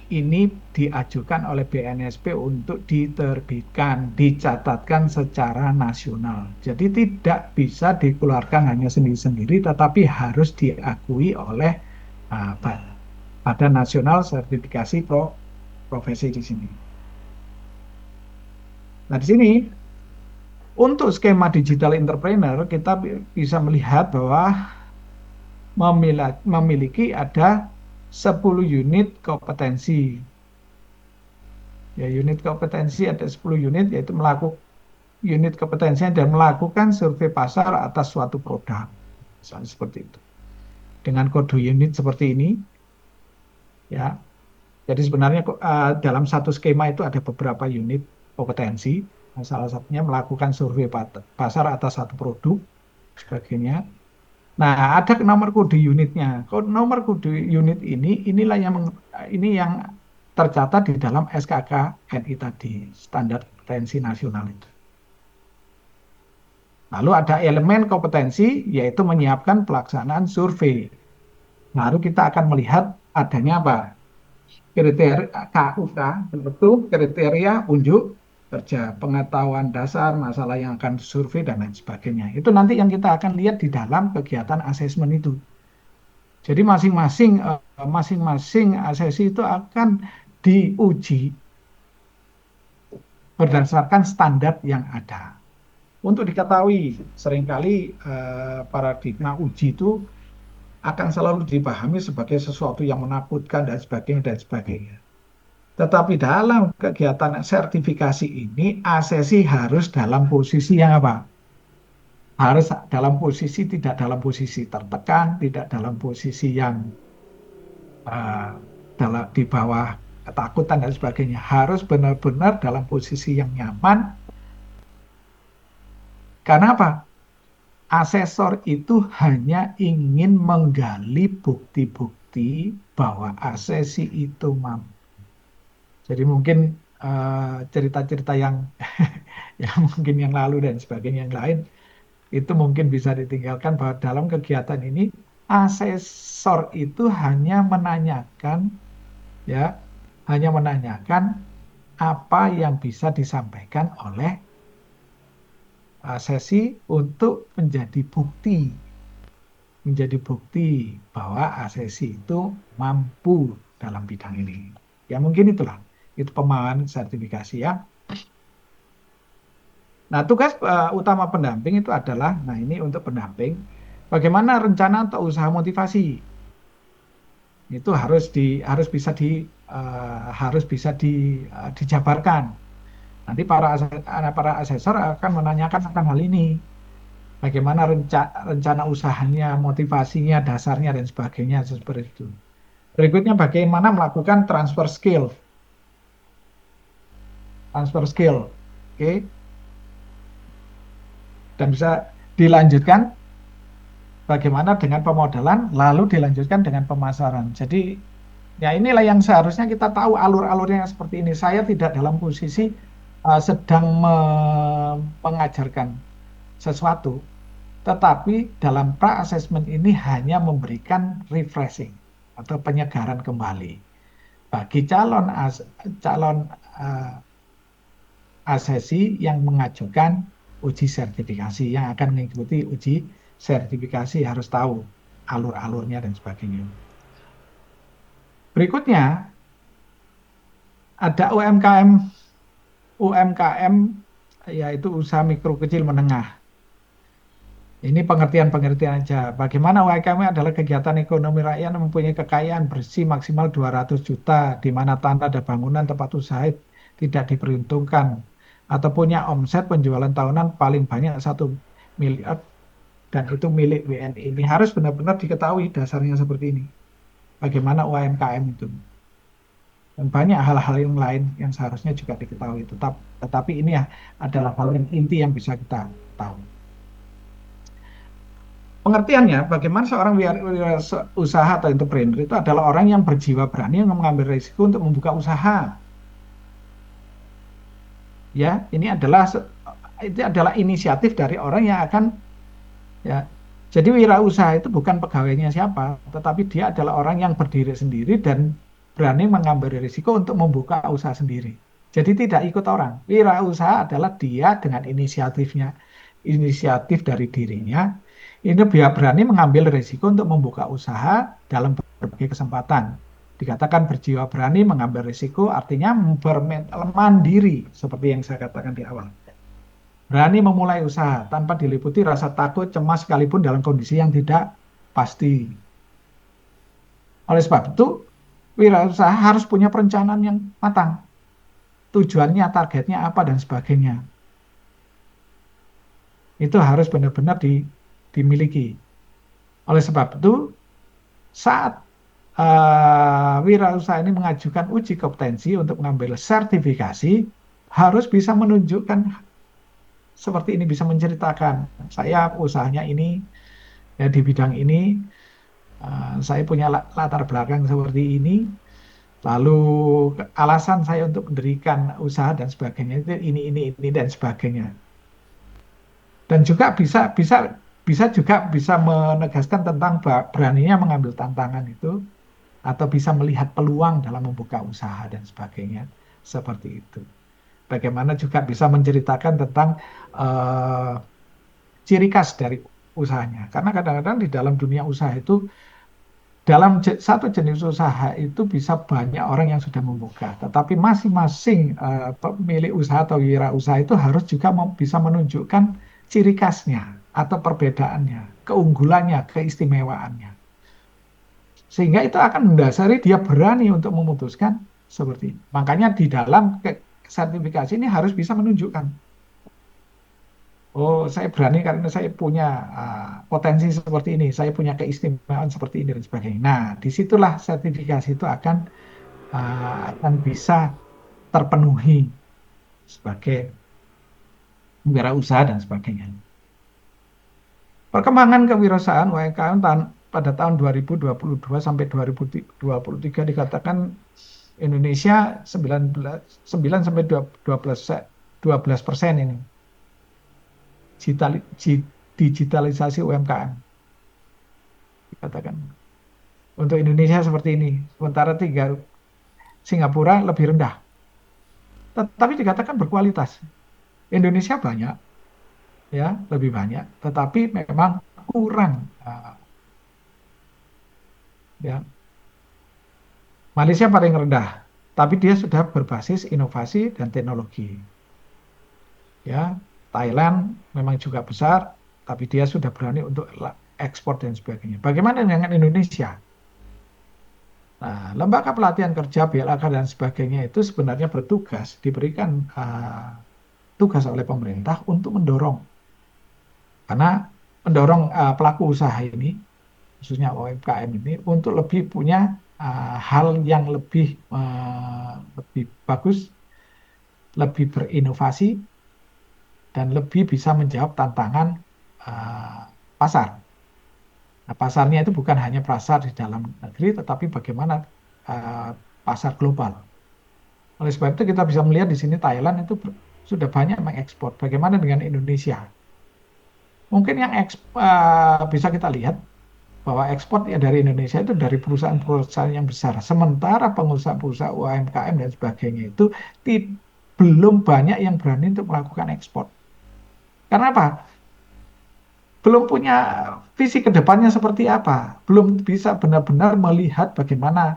ini diajukan oleh BNSP untuk diterbitkan, dicatatkan secara nasional. Jadi tidak bisa dikeluarkan hanya sendiri-sendiri, tetapi harus diakui oleh Badan Nasional Sertifikasi Profesi di sini. Nah, di sini untuk skema digital entrepreneur kita bisa melihat bahwa memiliki ada 10 unit kompetensi. Ya, unit kompetensi ada 10 unit, yaitu unit kompetensinya dan melakukan survei pasar atas suatu produk. Misalnya seperti itu. Dengan kode unit seperti ini. Ya. Jadi sebenarnya dalam satu skema itu ada beberapa unit kompetensi. Nah, salah satunya melakukan survei pasar atas satu produk, sebagainya. Nah, ada nomor kode unitnya. Nomor kode unit inilah ini yang tercatat di dalam SKKNI tadi, standar kompetensi nasional itu. Lalu ada elemen kompetensi, yaitu menyiapkan pelaksanaan survei. Lalu kita akan melihat adanya apa? Kriteria KUK, itu kriteria unjuk kerja, pengetahuan dasar, masalah yang akan survei, dan lain sebagainya. Itu nanti yang kita akan lihat di dalam kegiatan asesmen itu. Jadi masing-masing asesi itu akan diuji berdasarkan standar yang ada. Untuk diketahui, seringkali paradigma uji itu akan selalu dipahami sebagai sesuatu yang menakutkan dan sebagainya dan sebagainya. Tetapi dalam kegiatan sertifikasi ini, asesi harus dalam posisi yang apa? Harus dalam posisi, tidak dalam posisi tertekan, tidak dalam posisi yang di bawah ketakutan dan sebagainya. Harus benar-benar dalam posisi yang nyaman. Karena apa? Asesor itu hanya ingin menggali bukti-bukti bahwa asesi itu mampu. Jadi mungkin cerita-cerita yang mungkin yang lalu dan sebagainya yang lain itu mungkin bisa ditinggalkan, bahwa dalam kegiatan ini asesor itu hanya menanyakan apa yang bisa disampaikan oleh asesi untuk menjadi bukti bahwa asesi itu mampu dalam bidang ini. Ya mungkin itu pemahaman sertifikasi ya. Nah, tugas utama pendamping itu adalah, nah ini untuk pendamping, bagaimana rencana atau usaha motivasi. Itu harus bisa dijabarkan. Nanti para asesor akan menanyakan akan hal ini. Bagaimana rencana usahanya, motivasinya, dasarnya, dan sebagainya, seperti itu. Berikutnya, bagaimana melakukan transfer skill. Oke. Dan bisa dilanjutkan bagaimana dengan pemodelan, lalu dilanjutkan dengan pemasaran. Jadi, ya inilah yang seharusnya kita tahu alur-alurnya seperti ini. Saya tidak dalam posisi sedang mengajarkan sesuatu, tetapi dalam pra-assessment ini hanya memberikan refreshing atau penyegaran kembali bagi calon asesi yang mengajukan uji sertifikasi, yang akan mengikuti uji sertifikasi harus tahu alur-alurnya dan sebagainya. Berikutnya ada UMKM, yaitu usaha mikro kecil menengah. Ini pengertian aja. Bagaimana UMKM adalah kegiatan ekonomi rakyat yang mempunyai kekayaan bersih maksimal 200 juta, di mana tanah dan bangunan tempat usaha tidak diperuntukkan, atau punya omset penjualan tahunan paling banyak 1 miliar, dan itu milik WNI. Ini harus benar-benar diketahui dasarnya seperti ini. Bagaimana UMKM itu. Dan banyak hal-hal yang lain yang seharusnya juga diketahui. Tetapi ini adalah hal yang inti yang bisa kita tahu. Pengertiannya, bagaimana seorang wirausaha atau entrepreneur itu adalah orang yang berjiwa berani yang mengambil risiko untuk membuka usaha. Ya, ini adalah inisiatif dari orang yang akan, ya. Jadi wirausaha itu bukan pegawainya siapa, tetapi dia adalah orang yang berdiri sendiri dan berani mengambil risiko untuk membuka usaha sendiri. Jadi tidak ikut orang. Wirausaha adalah dia dengan inisiatif dari dirinya. Ini dia berani mengambil risiko untuk membuka usaha dalam berbagai kesempatan. Dikatakan berjiwa berani mengambil risiko, artinya mandiri, seperti yang saya katakan di awal. Berani memulai usaha tanpa diliputi rasa takut, cemas, sekalipun dalam kondisi yang tidak pasti. Oleh sebab itu, wirausaha harus punya perencanaan yang matang. Tujuannya, targetnya apa, dan sebagainya. Itu harus benar-benar dimiliki. Oleh sebab itu, saat wirausaha ini mengajukan uji kompetensi untuk mengambil sertifikasi, harus bisa menunjukkan seperti ini bisa menceritakan, saya usahanya ini, ya di bidang ini, saya punya latar belakang seperti ini, lalu alasan saya untuk mendirikan usaha dan sebagainya itu ini dan sebagainya. Dan juga bisa juga bisa menegaskan tentang beraninya mengambil tantangan itu, atau bisa melihat peluang dalam membuka usaha dan sebagainya, seperti itu. Bagaimana juga bisa menceritakan tentang ciri khas dari usahanya. Karena kadang-kadang di dalam dunia usaha itu, dalam satu jenis usaha itu bisa banyak orang yang sudah membuka. Tetapi masing-masing pemilik usaha atau wirausaha itu harus juga bisa menunjukkan ciri khasnya atau perbedaannya, keunggulannya, keistimewaannya. Sehingga itu akan mendasari dia berani untuk memutuskan seperti ini. Makanya di dalam sertifikasi ini harus bisa menunjukkan, oh saya berani karena saya punya potensi seperti ini, saya punya keistimewaan seperti ini dan sebagainya. Nah, disitulah sertifikasi itu akan bisa terpenuhi sebagai wirausaha dan sebagainya. Perkembangan kewirausahaan UMKM pada tahun 2022 sampai 2023 dikatakan Indonesia 9 sampai 12% ini digitalisasi UMKM. Dikatakan untuk Indonesia seperti ini, sementara Singapura lebih rendah. Tetapi dikatakan berkualitas. Indonesia banyak, ya lebih banyak, tetapi memang kurang. Ya, Malaysia paling rendah, tapi dia sudah berbasis inovasi dan teknologi. Ya, Thailand memang juga besar, tapi dia sudah berani untuk ekspor dan sebagainya. Bagaimana dengan Indonesia? Nah, lembaga pelatihan kerja, BLK dan sebagainya itu sebenarnya diberikan tugas oleh pemerintah untuk mendorong, karena mendorong pelaku usaha ini, khususnya UMKM ini, untuk lebih punya hal yang lebih bagus, lebih berinovasi, dan lebih bisa menjawab tantangan pasar. Nah, pasarnya itu bukan hanya pasar di dalam negeri, tetapi bagaimana pasar global. Oleh sebab itu kita bisa melihat di sini Thailand itu sudah banyak mengekspor. Bagaimana dengan Indonesia? Mungkin yang bisa kita lihat bahwa ekspor ya dari Indonesia itu dari perusahaan-perusahaan yang besar. Sementara pengusaha-pengusaha UMKM dan sebagainya itu belum banyak yang berani untuk melakukan ekspor. Karena apa? Belum punya visi ke depannya seperti apa. Belum bisa benar-benar melihat bagaimana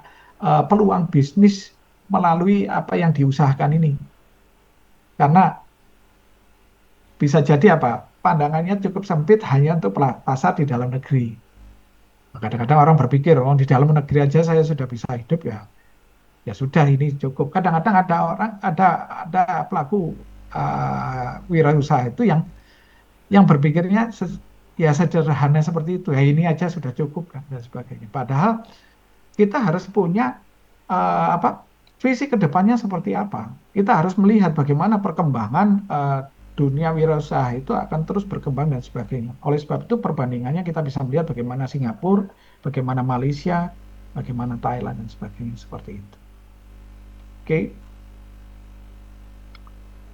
peluang bisnis melalui apa yang diusahakan ini. Karena bisa jadi apa? Pandangannya cukup sempit hanya untuk pasar di dalam negeri. Kadang-kadang orang berpikir, oh di dalam negeri aja saya sudah bisa hidup ya. Ya sudah ini cukup. Kadang-kadang ada pelaku wirausaha itu yang berpikirnya ya sederhana seperti itu. Ya ini aja sudah cukup kan dan sebagainya. Padahal kita harus punya visi ke depannya seperti apa. Kita harus melihat bagaimana perkembangan dunia wirausaha itu akan terus berkembang dan sebagainya. Oleh sebab itu perbandingannya kita bisa melihat bagaimana Singapura, bagaimana Malaysia, bagaimana Thailand dan sebagainya seperti itu. Oke.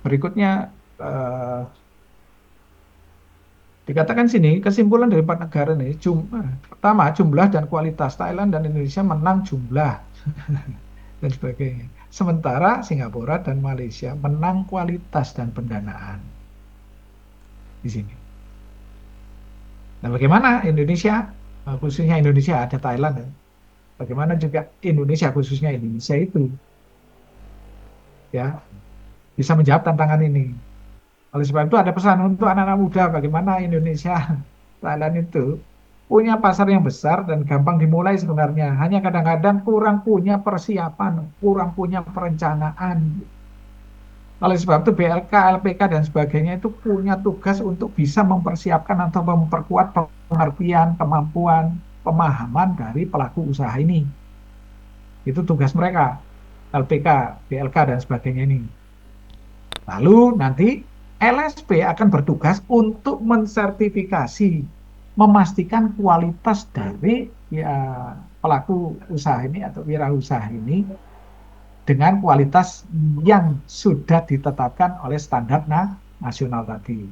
Berikutnya dikatakan sini kesimpulan dari 4 negara ini, pertama jumlah dan kualitas. Thailand dan Indonesia menang jumlah dan sebagainya. Sementara Singapura dan Malaysia menang kualitas dan pendanaan di sini. Nah, bagaimana Indonesia, khususnya Indonesia, ada Thailand, ya. Bagaimana juga Indonesia, khususnya Indonesia itu, ya, bisa menjawab tantangan ini. Oleh sebab itu ada pesan untuk anak-anak muda, bagaimana Indonesia, Thailand itu punya pasar yang besar dan gampang dimulai sebenarnya. Hanya kadang-kadang kurang punya persiapan, kurang punya perencanaan. Oleh sebab itu BLK, LPK dan sebagainya itu punya tugas untuk bisa mempersiapkan atau memperkuat pengertian, kemampuan, pemahaman dari pelaku usaha ini. Itu tugas mereka, LPK, BLK dan sebagainya ini. Lalu nanti LSP akan bertugas untuk mensertifikasi, memastikan kualitas dari ya, pelaku usaha ini atau wirausaha ini dengan kualitas yang sudah ditetapkan oleh standar nasional tadi.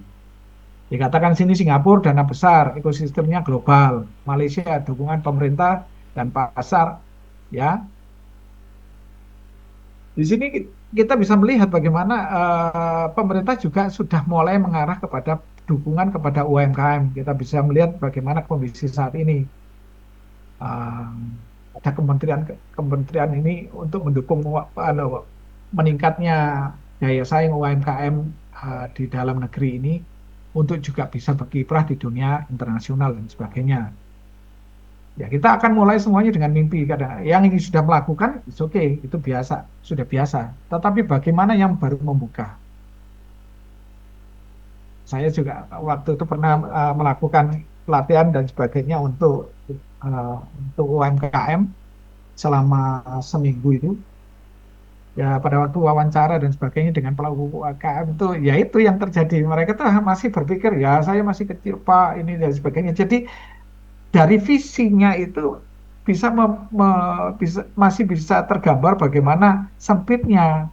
Dikatakan sini Singapura dana besar, ekosistemnya global, Malaysia dukungan pemerintah dan pasar, ya. Di sini kita bisa melihat bagaimana pemerintah juga sudah mulai mengarah kepada dukungan kepada UMKM. Kita bisa melihat bagaimana kondisi saat ini. Ada kementerian ini untuk mendukung meningkatnya daya saing UMKM di dalam negeri ini untuk juga bisa berkiprah di dunia internasional dan sebagainya. Ya, kita akan mulai semuanya dengan mimpi. Kadang yang ini sudah melakukan, itu biasa, sudah biasa. Tetapi bagaimana yang baru membuka? Saya juga waktu itu pernah melakukan pelatihan dan sebagainya untuk UMKM selama seminggu itu. Ya, pada waktu wawancara dan sebagainya dengan pelaku UMKM itu, ya itu yang terjadi. Mereka tuh masih berpikir, ya saya masih kecil Pak, ini dan sebagainya. Jadi dari visinya itu masih bisa tergambar bagaimana sempitnya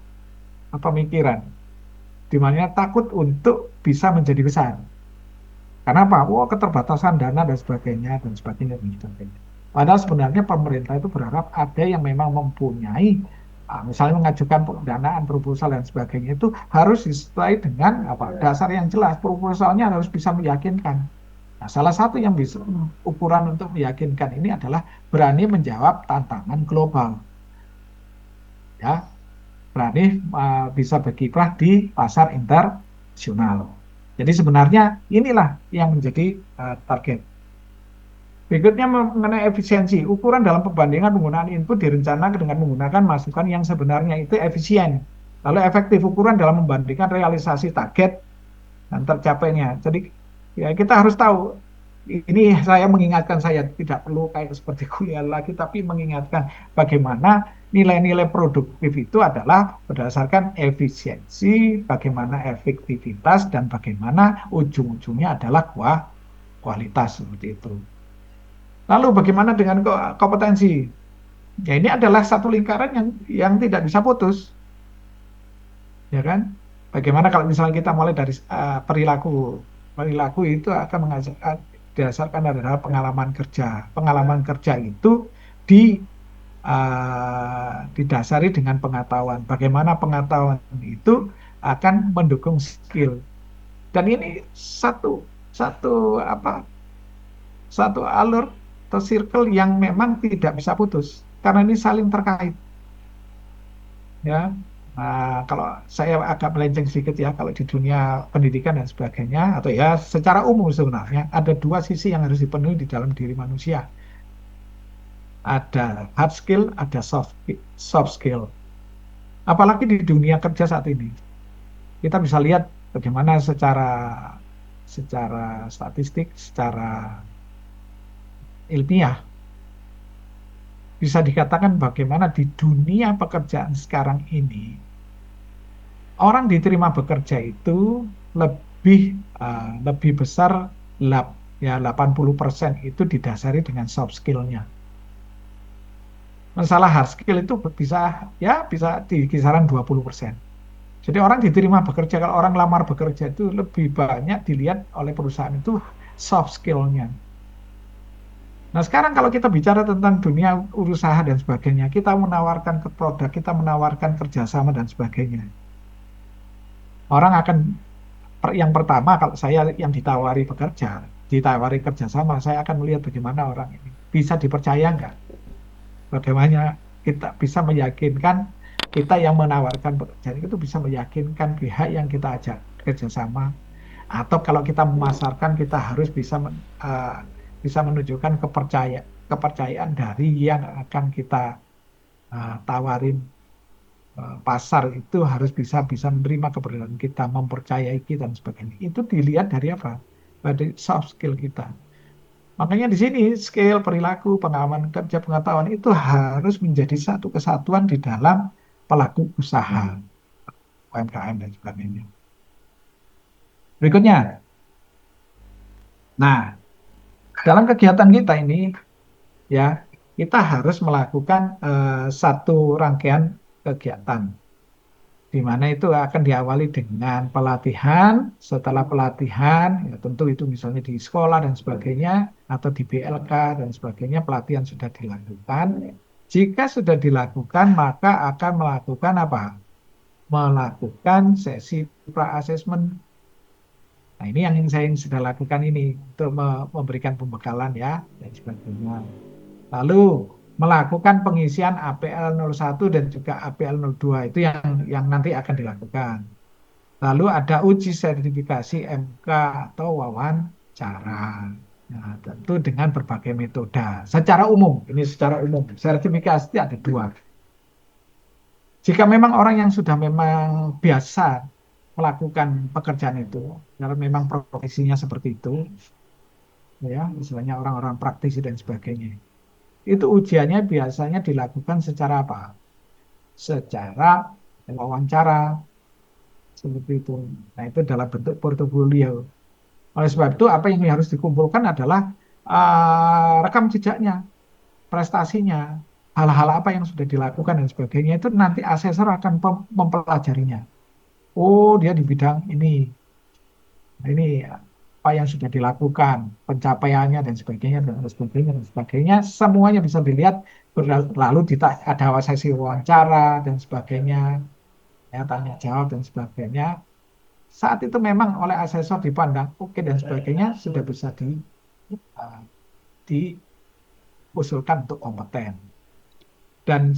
pemikiran, di mana takut untuk bisa menjadi besar. Karena apa? Keterbatasan dana dan sebagainya dan sebagainya dan sebagainya. Padahal sebenarnya pemerintah itu berharap ada yang memang mempunyai, misalnya mengajukan pendanaan, proposal dan sebagainya itu harus disertai dengan dasar yang jelas. Proposalnya harus bisa meyakinkan. Nah, salah satu yang bisa ukuran untuk meyakinkan ini adalah berani menjawab tantangan global. Ya, berani bisa berkiprah di pasar internasional. Jadi sebenarnya inilah yang menjadi target. Berikutnya mengenai efisiensi. Ukuran dalam pembandingan penggunaan input direncanakan dengan menggunakan masukan yang sebenarnya itu efisien. Lalu efektif ukuran dalam membandingkan realisasi target dan tercapainya. Jadi ya kita harus tahu, ini saya mengingatkan, saya tidak perlu kayak seperti kuliah lagi, tapi mengingatkan bagaimana nilai-nilai produktif itu adalah berdasarkan efisiensi, bagaimana efektivitas, dan bagaimana ujung-ujungnya adalah kualitas seperti itu. Lalu bagaimana dengan kompetensi? Ya ini adalah satu lingkaran yang tidak bisa putus, ya kan? Bagaimana kalau misalnya kita mulai dari perilaku itu akan didasarkan adalah pengalaman kerja. Pengalaman kerja itu didasari dengan pengetahuan. Bagaimana pengetahuan itu akan mendukung skill. Dan ini satu alur atau circle yang memang tidak bisa putus karena ini saling terkait. Ya. Nah, kalau saya agak melenceng sedikit ya, kalau di dunia pendidikan dan sebagainya, atau ya secara umum sebenarnya, ada dua sisi yang harus dipenuhi di dalam diri manusia. Ada hard skill, ada soft skill. Apalagi di dunia kerja saat ini. Kita bisa lihat bagaimana secara statistik, secara ilmiah, bisa dikatakan bagaimana di dunia pekerjaan sekarang ini orang diterima bekerja itu lebih besar 80% itu didasari dengan soft skill-nya. Masalah hard skill itu bisa di kisaran 20%. Jadi orang diterima bekerja, kalau orang lamar bekerja itu lebih banyak dilihat oleh perusahaan itu soft skill-nya. Nah sekarang kalau kita bicara tentang dunia usaha dan sebagainya, kita menawarkan produk, kita menawarkan kerjasama dan sebagainya. Orang akan, yang pertama kalau saya yang ditawari kerjasama, saya akan melihat bagaimana orang ini bisa dipercaya nggak? Bagaimana kita bisa meyakinkan, kita yang menawarkan pekerjaan itu bisa meyakinkan pihak yang kita ajak kerjasama. Atau kalau kita memasarkan, kita harus bisa menunjukkan kepercayaan dari yang akan kita tawarin. Pasar itu harus bisa menerima keberadaan kita, mempercayai kita dan sebagainya. Itu dilihat dari apa? Dari soft skill kita. Makanya di sini skill, perilaku, pengalaman kerja, pengetahuan itu harus menjadi satu kesatuan di dalam pelaku usaha UMKM dan sebagainya. Berikutnya. Nah, dalam kegiatan kita ini ya, kita harus melakukan satu rangkaian kegiatan di mana itu akan diawali dengan pelatihan. Setelah pelatihan, ya tentu itu misalnya di sekolah dan sebagainya, atau di BLK dan sebagainya, pelatihan sudah dilakukan. Jika sudah dilakukan, maka akan melakukan apa? Melakukan sesi pra-assessment. Nah, ini yang saya sudah lakukan ini, untuk memberikan pembekalan ya, dan sebagainya. Lalu melakukan pengisian APL 01 dan juga APL 02 itu yang nanti akan dilakukan. Lalu ada uji sertifikasi MK atau wawancara. Nah, tentu dengan berbagai metode. Secara umum, ini secara umum, sertifikasi ada 2. Jika memang orang yang sudah memang biasa melakukan pekerjaan itu, kalau memang profesinya seperti itu, ya, misalnya orang-orang praktisi dan sebagainya, itu ujiannya biasanya dilakukan secara apa? Secara wawancara, seperti itu. Nah, itu dalam bentuk portofolio. Oleh sebab itu, apa yang harus dikumpulkan adalah rekam jejaknya, prestasinya, hal-hal apa yang sudah dilakukan dan sebagainya. Itu nanti asesor akan mempelajarinya. Oh, dia di bidang ini. Nah, ini apa yang sudah dilakukan, pencapaiannya dan sebagainya dan sebagainya dan sebagainya, semuanya bisa dilihat. Lalu ada sesi wawancara dan sebagainya, ya, tanya jawab dan sebagainya. Saat itu memang oleh asesor dipandang oke dan sebagainya, sudah bisa diusulkan untuk kompeten. Dan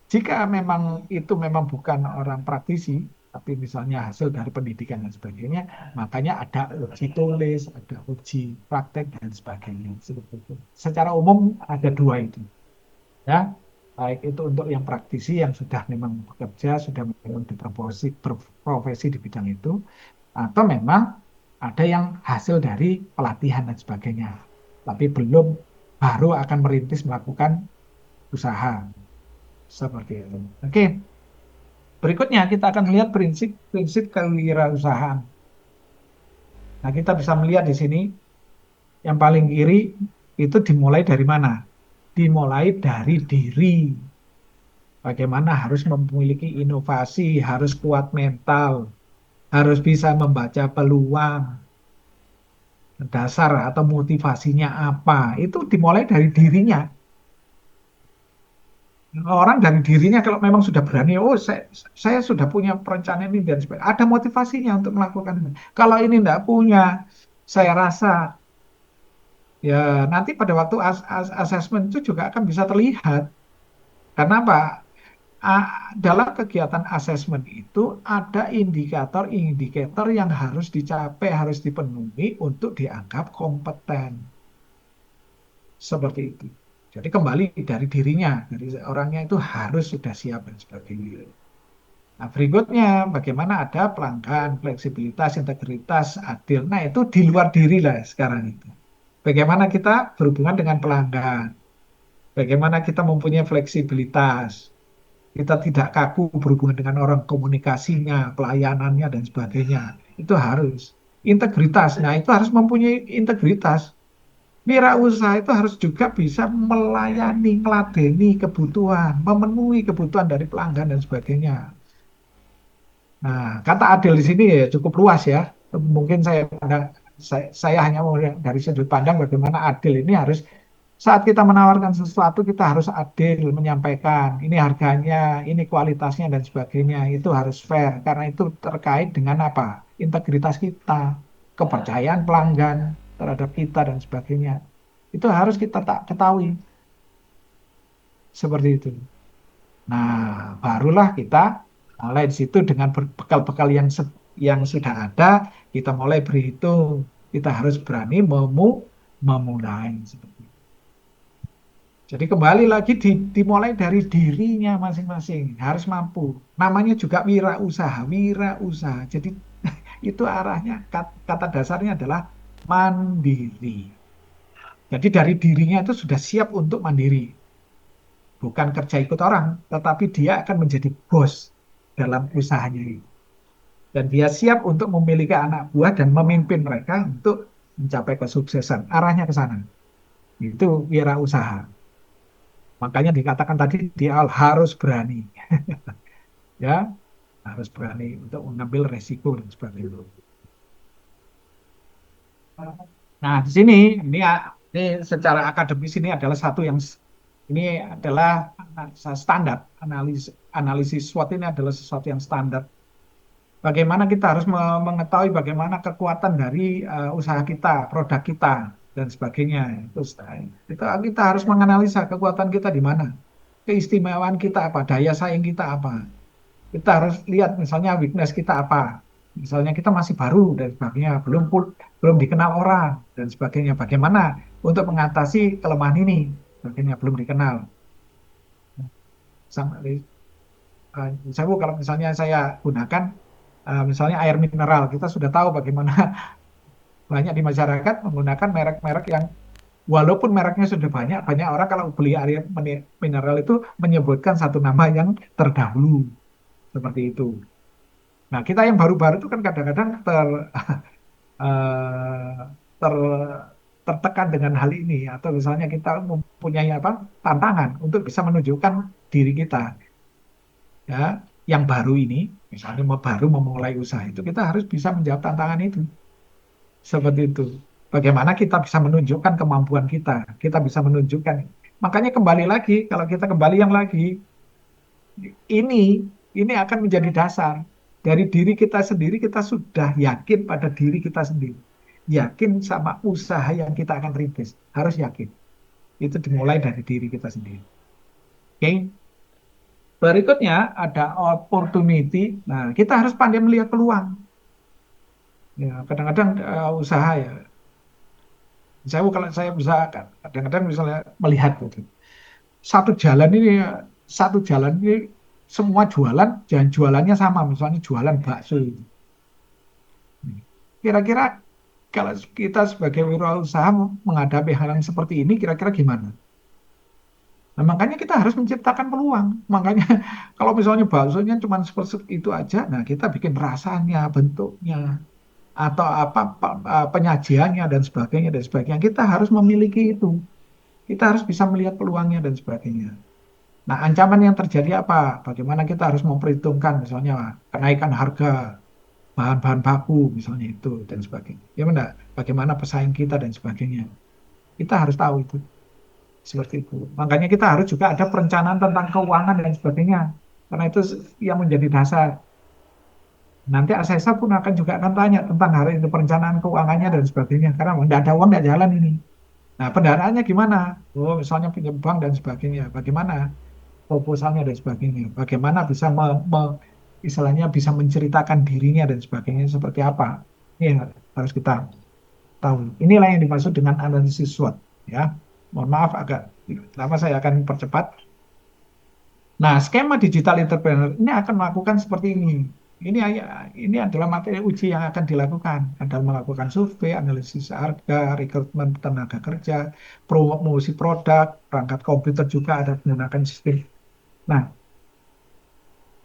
jika memang itu memang bukan orang praktisi, tapi misalnya hasil dari pendidikan dan sebagainya, makanya ada uji tulis, ada uji praktek dan sebagainya. Secara umum ada 2 itu, ya, baik itu untuk yang praktisi yang sudah memang bekerja, sudah memang berprofesi di bidang itu, atau memang ada yang hasil dari pelatihan dan sebagainya, tapi baru akan merintis melakukan usaha seperti itu. Oke. Berikutnya kita akan melihat prinsip kewirausahaan. Nah, kita bisa melihat di sini yang paling kiri itu dimulai dari mana? Dimulai dari diri. Bagaimana harus memiliki inovasi, harus kuat mental, harus bisa membaca peluang, dasar atau motivasinya apa. Itu dimulai dari dirinya. Orang dari dirinya kalau memang sudah berani, oh saya sudah punya perencanaan ini dan sebagainya, ada motivasinya untuk melakukan ini. Kalau ini tidak punya, saya rasa ya nanti pada waktu asesmen itu juga akan bisa terlihat. Karena apa? Dalam kegiatan asesmen itu ada indikator-indikator yang harus dicapai, harus dipenuhi untuk dianggap kompeten. Seperti itu. Jadi kembali dari dirinya, dari orangnya itu harus sudah siap dan sebagainya. Nah, berikutnya bagaimana ada pelanggan, fleksibilitas, integritas, adil. Nah, itu di luar diri lah sekarang itu. Bagaimana kita berhubungan dengan pelanggan. Bagaimana kita mempunyai fleksibilitas. Kita tidak kaku berhubungan dengan orang, komunikasinya, pelayanannya dan sebagainya. Itu harus. Integritas, nah itu harus mempunyai integritas. Wirausaha itu harus juga bisa melayani, meladeni kebutuhan, memenuhi kebutuhan dari pelanggan dan sebagainya. Nah, kata adil di sini ya cukup luas ya. Mungkin saya hanya mau dari sudut pandang bagaimana adil ini harus saat kita menawarkan sesuatu kita harus adil menyampaikan ini harganya, ini kualitasnya dan sebagainya. Itu harus fair karena itu terkait dengan apa? Integritas kita, kepercayaan pelanggan terhadap kita dan sebagainya. Itu harus kita tak ketahui. Seperti itu. Nah, barulah kita mulai di situ dengan bekal-bekal yang sudah ada, kita mulai berhitung. Kita harus berani memulai. Seperti itu. Jadi kembali lagi dimulai dari dirinya masing-masing. Harus mampu. Namanya juga wirausaha. Wirausaha. Jadi itu arahnya, kata dasarnya adalah mandiri. Jadi dari dirinya itu sudah siap untuk mandiri. Bukan kerja ikut orang, tetapi dia akan menjadi bos dalam usahanya itu. Dan dia siap untuk memiliki anak buah dan memimpin mereka untuk mencapai kesuksesan. Arahnya ke sana. Itu wirausaha. Makanya dikatakan tadi di awal harus berani. Ya, harus berani untuk mengambil resiko dan sebagainya. Nah, di sini ini secara akademis ini adalah satu yang ini adalah standar analisis SWOT ini adalah sesuatu yang standar. Bagaimana kita harus mengetahui bagaimana kekuatan dari usaha kita, produk kita dan sebagainya. Kita harus menganalisa kekuatan kita di mana, keistimewaan kita apa, daya saing kita apa. Kita harus lihat misalnya weakness kita apa. Misalnya kita masih baru dan sebagainya, belum dikenal orang dan sebagainya. Bagaimana untuk mengatasi kelemahan ini, sebagainya belum dikenal. Kalau misalnya saya gunakan misalnya air mineral, kita sudah tahu bagaimana banyak di masyarakat menggunakan merek-merek yang walaupun mereknya sudah banyak orang kalau beli air mineral itu menyebutkan satu nama yang terdahulu seperti itu. Nah, kita yang baru-baru itu kan kadang-kadang tertekan dengan hal ini, atau misalnya kita mempunyai tantangan untuk bisa menunjukkan diri kita, ya, yang baru ini, misalnya baru memulai usaha itu, kita harus bisa menjawab tantangan itu, seperti itu. Bagaimana kita bisa menunjukkan kemampuan kita bisa menunjukkan. Makanya kembali lagi, kalau kita kembali yang lagi, ini akan menjadi dasar. Dari diri kita sendiri, kita sudah yakin pada diri kita sendiri. Yakin sama usaha yang kita akan rintis. Harus yakin. Itu dimulai dari diri kita sendiri. Oke. Berikutnya ada opportunity. Nah, kita harus pandai melihat peluang. Ya, kadang-kadang usaha ya. Kalau saya bisa kadang-kadang misalnya melihat gitu. Satu jalan ini semua jualan, jangan jualannya sama, misalnya jualan bakso. Kira-kira kalau kita sebagai wirausaha menghadapi hal yang seperti ini, kira-kira gimana? Nah, makanya kita harus menciptakan peluang. Makanya kalau misalnya baksonya cuma seperti itu aja, nah kita bikin rasanya, bentuknya, atau penyajiannya dan sebagainya. Kita harus memiliki itu. Kita harus bisa melihat peluangnya dan sebagainya. Nah, ancaman yang terjadi apa? Bagaimana kita harus memperhitungkan misalnya kenaikan harga bahan-bahan baku misalnya itu dan sebagainya. Ya benar, bagaimana pesaing kita dan sebagainya. Kita harus tahu itu. Seperti itu. Makanya kita harus juga ada perencanaan tentang keuangan dan sebagainya. Karena itu yang menjadi dasar. Nanti Asesa pun akan tanya tentang hal itu, perencanaan keuangannya dan sebagainya. Karena tidak ada uang, tidak jalan ini. Nah, pendanaannya gimana? Oh, misalnya punya bank dan sebagainya. Bagaimana proposalnya dan sebagainya. Bagaimana bisa istilahnya bisa menceritakan dirinya dan sebagainya seperti apa. Ini harus kita tahu. Inilah yang dimaksud dengan analisis SWOT. Ya, mohon maaf agak lama, saya akan percepat. Nah, skema digital entrepreneur ini akan melakukan seperti ini. Ini adalah materi uji yang akan dilakukan. Adalah melakukan survei, analisis harga, rekrutmen tenaga kerja, promosi produk, perangkat komputer juga ada menggunakan sistem. Nah,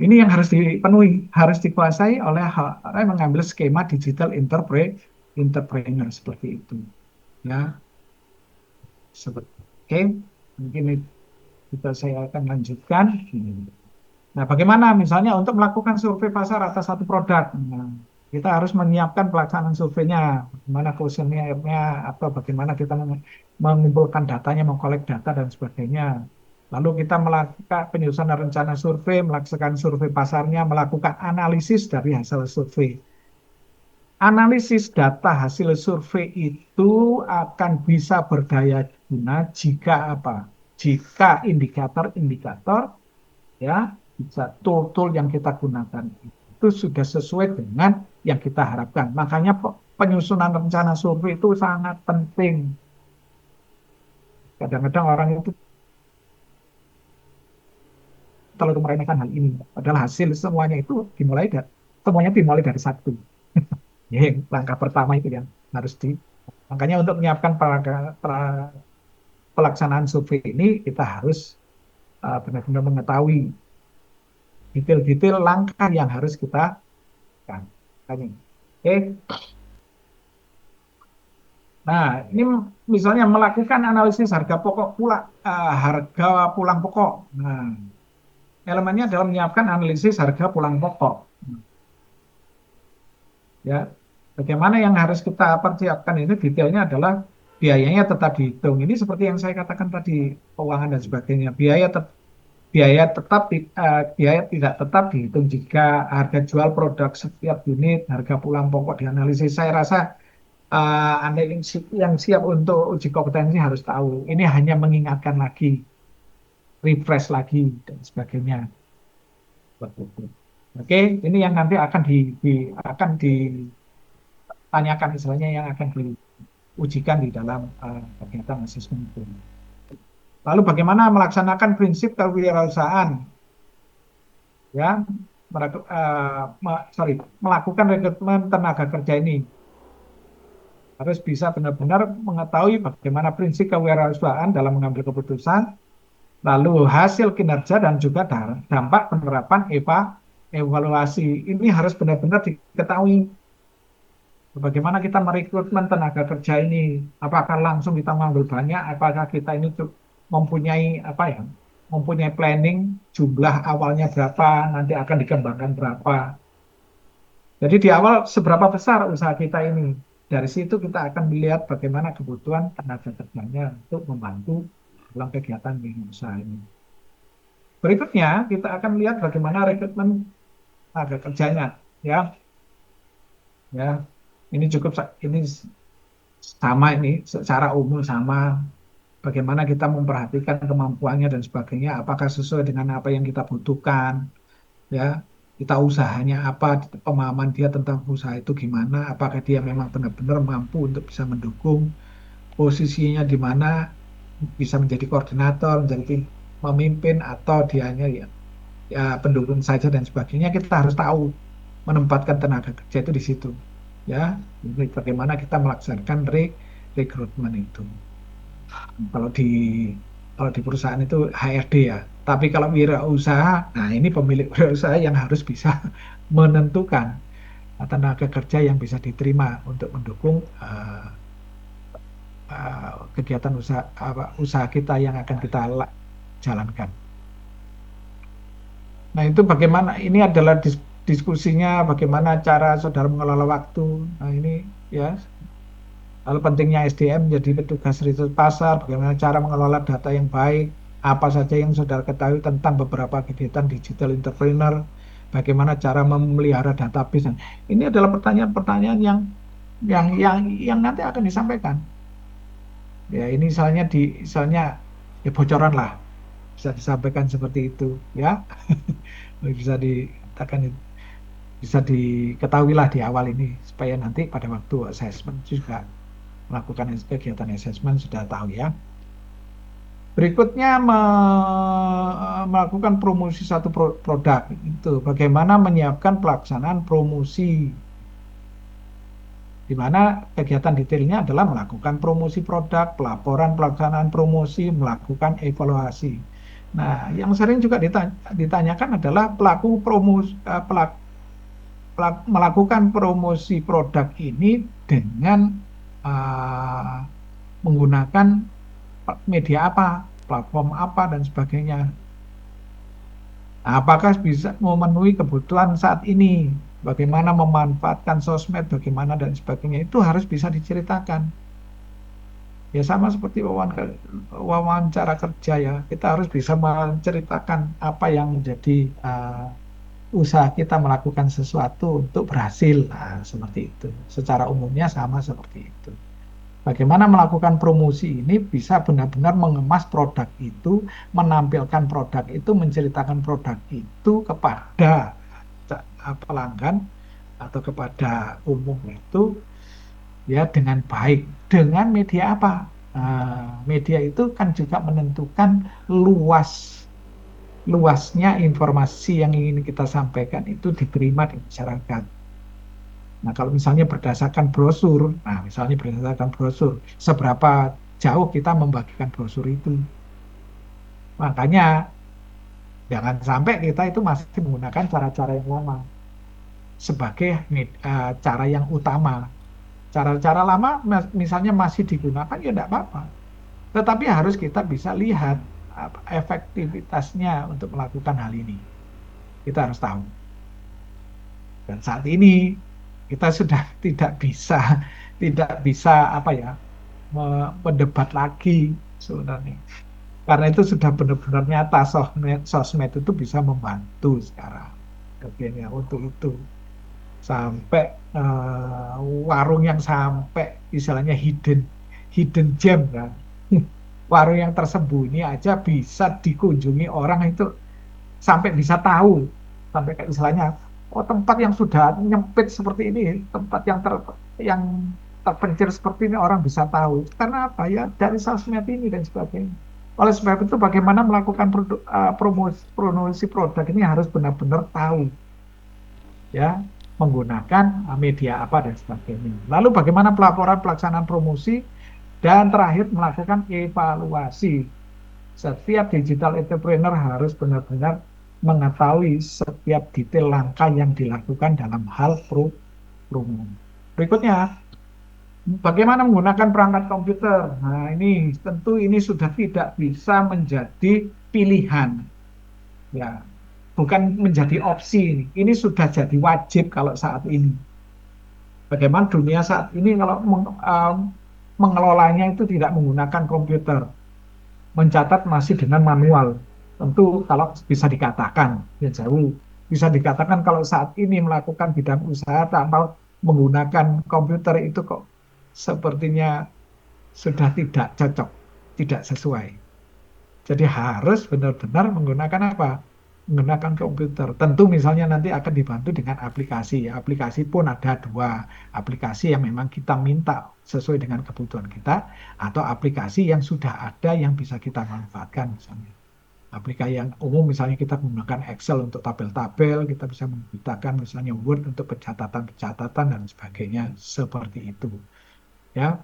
ini yang harus dipenuhi, harus dikuasai oleh orang yang mengambil skema digital entrepreneur seperti itu. Ya, oke, mungkin saya akan lanjutkan. Nah, bagaimana misalnya untuk melakukan survei pasar atas satu produk? Nah, kita harus menyiapkan pelaksanaan surveinya, bagaimana kuesionernya, atau bagaimana kita mengumpulkan datanya, mengkolek data dan sebagainya. Lalu kita melakukan penyusunan rencana survei, melakukan survei pasarnya, melakukan analisis dari hasil survei. Analisis data hasil survei itu akan bisa berdaya guna jika apa? Jika indikator-indikator, ya, bisa tool yang kita gunakan itu sudah sesuai dengan yang kita harapkan. Makanya penyusunan rencana survei itu sangat penting. Kadang-kadang orang itu terlalu meremehkan hal ini. Padahal hasil semuanya dimulai dari satu. Ya, langkah pertama itu yang harus makanya untuk menyiapkan pelaksanaan survei ini kita harus benar-benar mengetahui detail-detail langkah yang harus kita lakukan. Ini. Oke. Nah, ini misalnya melakukan analisis harga pokok harga pulang pokok. Nah, elemennya adalah menyiapkan analisis harga pulang pokok. Ya, bagaimana yang harus kita persiapkan ini detailnya adalah biayanya tetap dihitung. Ini seperti yang saya katakan tadi, keuangan dan sebagainya. Biaya tidak tetap dihitung jika harga jual produk setiap unit, harga pulang pokok dianalisis. Saya rasa Anda yang siap untuk uji kompetensi harus tahu. Ini hanya mengingatkan lagi, refresh lagi dan sebagainya. Oke, ini yang nanti akan ditanyakan, misalnya yang akan diujikan di dalam kegiatan asesmen itu. Lalu bagaimana melaksanakan prinsip kewirausahaan? Ya, melakukan rekrutmen tenaga kerja ini harus bisa benar-benar mengetahui bagaimana prinsip kewirausahaan dalam mengambil keputusan, lalu hasil kinerja dan juga dampak penerapan evaluasi. Ini harus benar-benar diketahui. Bagaimana kita merekrutmen tenaga kerja ini? Apakah langsung kita mengambil banyak? Apakah kita ini mempunyai mempunyai planning jumlah awalnya berapa, nanti akan dikembangkan berapa. Jadi di awal seberapa besar usaha kita ini. Dari situ kita akan melihat bagaimana kebutuhan tenaga kerjanya untuk membantu dalam kegiatan usaha ini. Berikutnya kita akan melihat bagaimana rekrutmen tenaga kerjanya, ya. Ya, ini sama ini secara umum sama. Bagaimana kita memperhatikan kemampuannya dan sebagainya, apakah sesuai dengan apa yang kita butuhkan, ya. Kita usahanya apa, pemahaman dia tentang usaha itu gimana, apakah dia memang benar-benar mampu untuk bisa mendukung, posisinya di mana, bisa menjadi koordinator, menjadi pemimpin, atau dia hanya ya pendukung saja dan sebagainya. Kita harus tahu menempatkan tenaga kerja itu di situ, ya. Jadi bagaimana kita melaksanakan rekrutmen itu. Kalau di perusahaan itu HRD ya. Tapi kalau wirausaha, nah ini pemilik wirausaha yang harus bisa menentukan tenaga kerja yang bisa diterima untuk mendukung kegiatan usaha kita yang akan kita jalankan. Nah itu bagaimana, ini adalah diskusinya bagaimana cara saudara mengelola waktu. Nah ini ya. Lalu pentingnya SDM menjadi petugas riset pasar, bagaimana cara mengelola data yang baik, apa saja yang saudara ketahui tentang beberapa kegiatan digital entrepreneur, bagaimana cara memelihara database. Ini adalah pertanyaan-pertanyaan yang nanti akan disampaikan. Ya ini misalnya ya bocoran lah, bisa disampaikan seperti itu, ya. Bisa diketahui lah di awal ini supaya nanti pada waktu assessment juga melakukan kegiatan asesmen sudah tahu ya. Berikutnya melakukan promosi satu produk itu bagaimana menyiapkan pelaksanaan promosi, di mana kegiatan detailnya adalah melakukan promosi produk, pelaporan pelaksanaan promosi, melakukan evaluasi. Nah, yang sering juga ditanyakan adalah melakukan promosi produk ini dengan menggunakan media apa, platform apa, dan sebagainya. Nah, apakah bisa memenuhi kebutuhan saat ini? Bagaimana memanfaatkan sosmed, bagaimana dan sebagainya, itu harus bisa diceritakan. Ya sama seperti wawancara kerja ya, kita harus bisa menceritakan apa yang menjadi usaha kita melakukan sesuatu untuk berhasil. Nah, seperti itu. Secara umumnya sama seperti itu. Bagaimana melakukan promosi ini bisa benar-benar mengemas produk itu, menampilkan produk itu, menceritakan produk itu kepada pelanggan atau kepada umum itu ya dengan baik. Dengan media apa? Media itu kan juga menentukan luasnya informasi yang ingin kita sampaikan itu diterima di masyarakat. Nah, kalau misalnya berdasarkan brosur, seberapa jauh kita membagikan brosur itu. Makanya, jangan sampai kita itu masih menggunakan cara-cara yang lama. sebagai cara yang utama. Cara-cara lama misalnya masih digunakan ya tidak apa-apa. Tetapi harus kita bisa lihat efektivitasnya untuk melakukan hal ini. Kita harus tahu. Dan saat ini kita sudah tidak bisa apa ya mendebat lagi sebenarnya. Karena itu sudah benar-benar nyata sosmed itu bisa membantu sekarang. Akhirnya untuk itu sampai warung yang sampai istilahnya hidden gem kan. Warung yang tersembunyi aja bisa dikunjungi orang itu sampai bisa tahu, sampai kayak istilahnya oh tempat yang sudah nyempit seperti ini, tempat yang terpencil seperti ini orang bisa tahu. Karena apa ya? Dari sosmed ini dan sebagainya. Oleh sebab itu bagaimana melakukan promosi produk ini harus benar-benar tahu. Ya, menggunakan media apa dan sebagainya. Lalu bagaimana pelaporan pelaksanaan promosi dan terakhir melakukan evaluasi. Setiap digital entrepreneur harus benar-benar mengetahui setiap detail langkah yang dilakukan dalam hal promo. Berikutnya, bagaimana menggunakan perangkat komputer. Nah, ini tentu ini sudah tidak bisa menjadi pilihan. Ya, bukan menjadi opsi. Ini sudah jadi wajib kalau saat ini. Bagaimana dunia saat ini kalau mengelolanya itu tidak menggunakan komputer. Mencatat masih dengan manual. Tentu kalau bisa dikatakan, ya jauh. Bisa dikatakan kalau saat ini melakukan bidang usaha tanpa menggunakan komputer itu kok sepertinya sudah tidak cocok, tidak sesuai. Jadi harus benar-benar menggunakan apa? Menggunakan komputer. Tentu misalnya nanti akan dibantu dengan aplikasi. Aplikasi pun ada dua. Aplikasi yang memang kita minta sesuai dengan kebutuhan kita, atau aplikasi yang sudah ada yang bisa kita manfaatkan misalnya. Aplikasi yang umum misalnya kita menggunakan Excel untuk tabel-tabel, kita bisa menggunakan misalnya Word untuk pencatatan-pencatatan dan sebagainya seperti itu. Ya.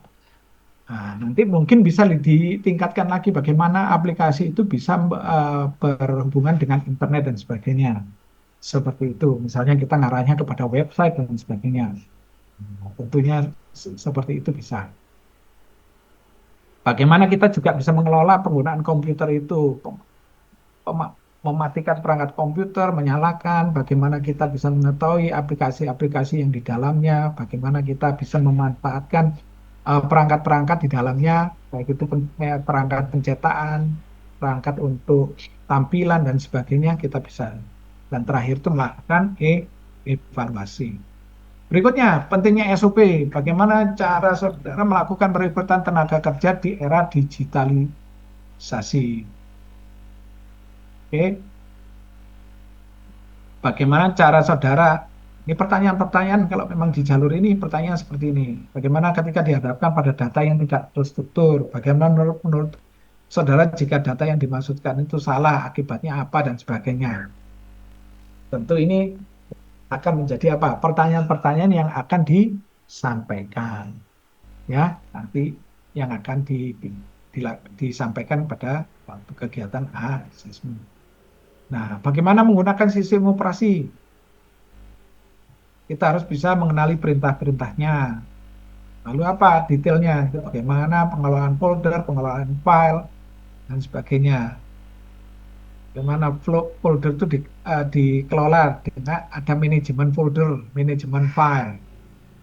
Nah, nanti mungkin bisa ditingkatkan lagi bagaimana aplikasi itu bisa berhubungan dengan internet dan sebagainya. Seperti itu. Misalnya kita ngarahnya kepada website dan sebagainya. Tentunya seperti itu bisa. Bagaimana kita juga bisa mengelola penggunaan komputer itu. Mematikan perangkat komputer, menyalakan, bagaimana kita bisa mengetahui aplikasi-aplikasi yang di dalamnya, bagaimana kita bisa memanfaatkan perangkat-perangkat di dalamnya, baik itu perangkat pencetakan, perangkat untuk tampilan dan sebagainya kita bisa. Dan terakhir itu melakukan evaluasi. Berikutnya, pentingnya SOP. Bagaimana cara saudara melakukan perekrutan tenaga kerja di era digitalisasi. Oke. Bagaimana cara saudara. Ini pertanyaan-pertanyaan kalau memang di jalur ini pertanyaan seperti ini. Bagaimana ketika dihadapkan pada data yang tidak terstruktur? Bagaimana menurut saudara jika data yang dimaksudkan itu salah, akibatnya apa dan sebagainya? Tentu ini akan menjadi apa? Pertanyaan-pertanyaan yang akan disampaikan. Ya, nanti yang akan disampaikan pada waktu kegiatan assessment. Nah, bagaimana menggunakan sistem operasi? Kita harus bisa mengenali perintah-perintahnya. Lalu apa detailnya? Itu bagaimana pengelolaan folder, pengelolaan file, dan sebagainya. Bagaimana folder itu dikelola dengan ada manajemen folder, manajemen file.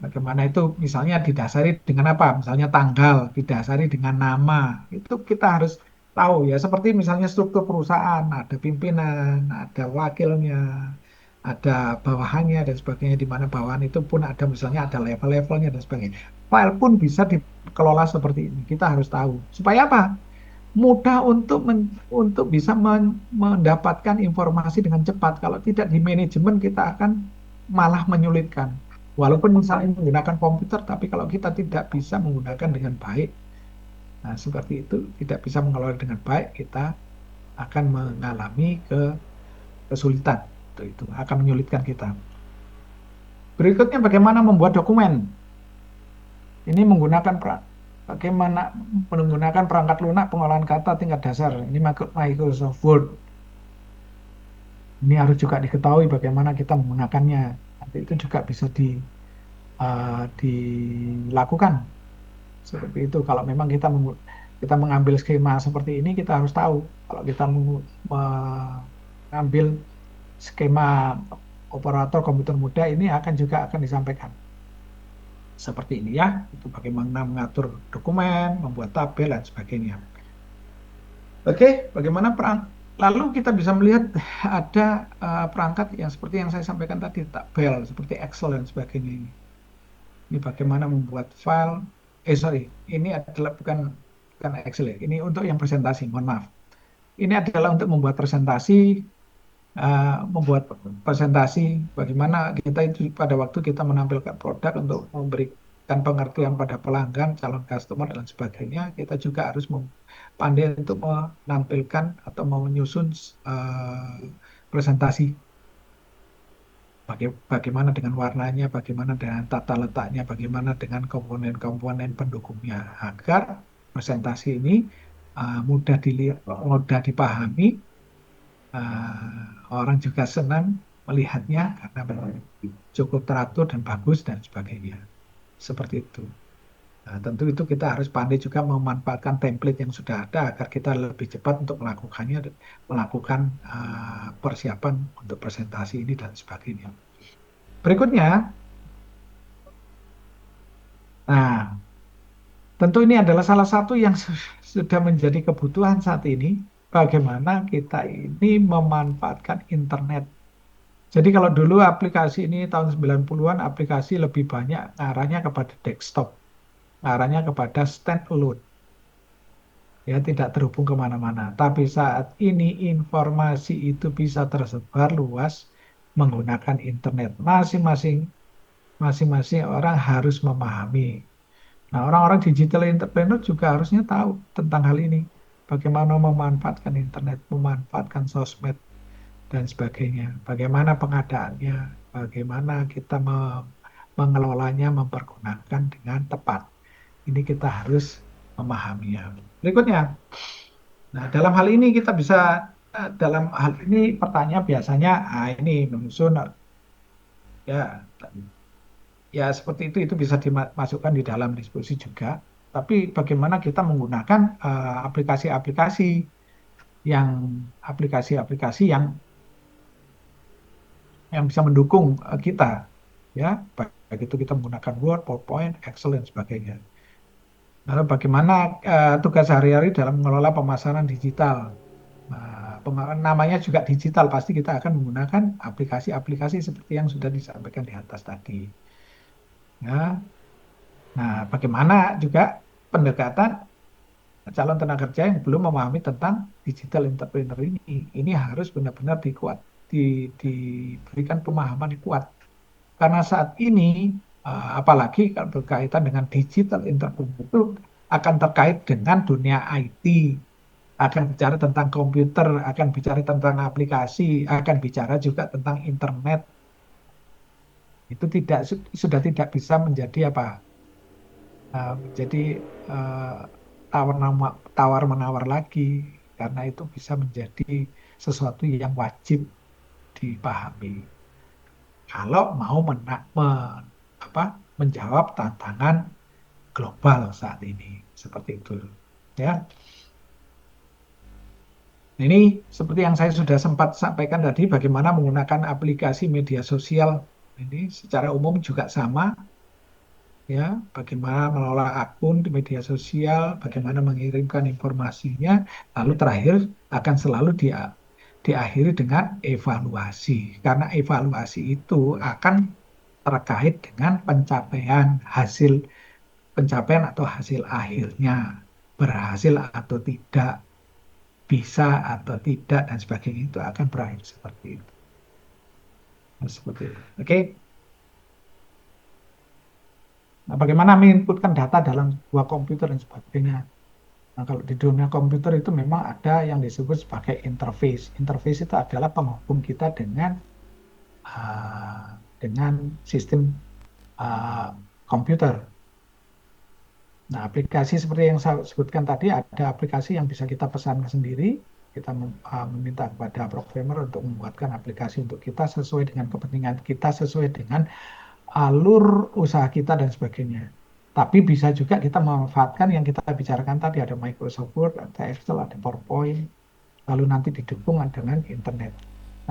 Bagaimana itu misalnya didasari dengan apa? Misalnya tanggal, didasari dengan nama. Itu kita harus tahu ya. Seperti misalnya struktur perusahaan, ada pimpinan, ada wakilnya, ada bawahannya dan sebagainya, di mana bawahan itu pun ada misalnya ada level-levelnya dan sebagainya. File pun bisa dikelola seperti ini. Kita harus tahu. Supaya apa? Mudah untuk bisa mendapatkan informasi dengan cepat. Kalau tidak di manajemen kita akan malah menyulitkan. Walaupun misalnya menggunakan komputer, tapi kalau kita tidak bisa menggunakan dengan baik, nah seperti itu, tidak bisa mengelola dengan baik, kita akan mengalami kesulitan. Itu akan menyulitkan kita. Berikutnya bagaimana membuat dokumen. Ini bagaimana menggunakan perangkat lunak pengolahan kata tingkat dasar. Ini Microsoft Word. Ini harus juga diketahui bagaimana kita menggunakannya. Nanti itu juga bisa dilakukan seperti itu. Kalau memang kita mengambil skema seperti ini, kita harus tahu. Kalau kita mengambil skema operator komputer muda, ini juga akan disampaikan seperti ini ya. Itu bagaimana mengatur dokumen, membuat tabel dan sebagainya. Oke, bagaimana lalu kita bisa melihat ada perangkat yang seperti yang saya sampaikan tadi, tabel seperti Excel dan sebagainya ini. Ini bagaimana membuat file. Ini adalah bukan Excel ya. Ini untuk yang presentasi, mohon maaf. Ini adalah untuk membuat presentasi, bagaimana kita itu pada waktu kita menampilkan produk untuk memberikan pengertian pada pelanggan, calon customer dan sebagainya, kita juga harus pandai untuk menampilkan atau menyusun presentasi. Bagaimana dengan warnanya, bagaimana dengan tata letaknya, bagaimana dengan komponen-komponen pendukungnya, agar presentasi ini mudah dilihat, mudah dipahami, orang juga senang melihatnya karena cukup teratur dan bagus dan sebagainya. Seperti itu. Nah, tentu itu kita harus pandai juga memanfaatkan template yang sudah ada agar kita lebih cepat untuk melakukan persiapan untuk presentasi ini dan sebagainya. Berikutnya, nah, tentu ini adalah salah satu yang sudah menjadi kebutuhan saat ini, bagaimana kita ini memanfaatkan internet. Jadi kalau dulu aplikasi ini tahun 90-an, aplikasi lebih banyak arahnya kepada desktop, arahnya kepada standalone. Ya, tidak terhubung kemana-mana. Tapi saat ini informasi itu bisa tersebar luas menggunakan internet. Masing-masing orang harus memahami. Nah, orang-orang digital entrepreneur juga harusnya tahu tentang hal ini. Bagaimana memanfaatkan internet, memanfaatkan sosmed, dan sebagainya. Bagaimana pengadaannya, bagaimana kita mengelolanya, mempergunakan dengan tepat. Ini kita harus memahaminya. Berikutnya, nah dalam hal ini kita bisa, dalam hal ini pertanyaan biasanya, ini menyusun, ya seperti itu bisa dimasukkan di dalam diskusi juga. Tapi bagaimana kita menggunakan aplikasi-aplikasi yang bisa mendukung kita, ya, baik itu kita menggunakan Word, PowerPoint, Excel dan sebagainya. Lalu bagaimana tugas sehari-hari dalam mengelola pemasaran digital. Namanya juga digital, pasti kita akan menggunakan aplikasi-aplikasi seperti yang sudah disampaikan di atas tadi. Ya. Nah, bagaimana juga pendekatan calon tenaga kerja yang belum memahami tentang digital entrepreneur ini. Ini harus benar-benar diberikan pemahaman yang kuat. Karena saat ini, apalagi kalau berkaitan dengan digital entrepreneur itu akan terkait dengan dunia IT, akan bicara tentang komputer, akan bicara tentang aplikasi, akan bicara juga tentang internet. Itu sudah tidak bisa menjadi menjadi tawar-menawar lagi, karena itu bisa menjadi sesuatu yang wajib dipahami kalau mau menjawab tantangan global saat ini, seperti itu ya. Ini seperti yang saya sudah sempat sampaikan tadi, bagaimana menggunakan aplikasi media sosial ini secara umum juga sama ya, bagaimana mengelola akun di media sosial, bagaimana mengirimkan informasinya, lalu terakhir akan selalu diakhiri dengan evaluasi, karena evaluasi itu akan terkait dengan pencapaian atau hasil akhirnya, berhasil atau tidak, bisa atau tidak, dan sebagainya, itu akan berakhir seperti itu. Oke. Nah, bagaimana menginputkan data dalam sebuah komputer dan sebagainya. Nah, kalau di dunia komputer itu memang ada yang disebut sebagai interface. Interface itu adalah penghubung kita dengan sistem komputer. Nah, aplikasi seperti yang saya sebutkan tadi, ada aplikasi yang bisa kita pesan sendiri, kita meminta kepada programmer untuk membuatkan aplikasi untuk kita sesuai dengan kepentingan kita, sesuai dengan alur usaha kita dan sebagainya. Tapi bisa juga kita memanfaatkan yang kita bicarakan tadi, ada Microsoft Word, ada Excel, ada PowerPoint, lalu nanti didukung dengan internet.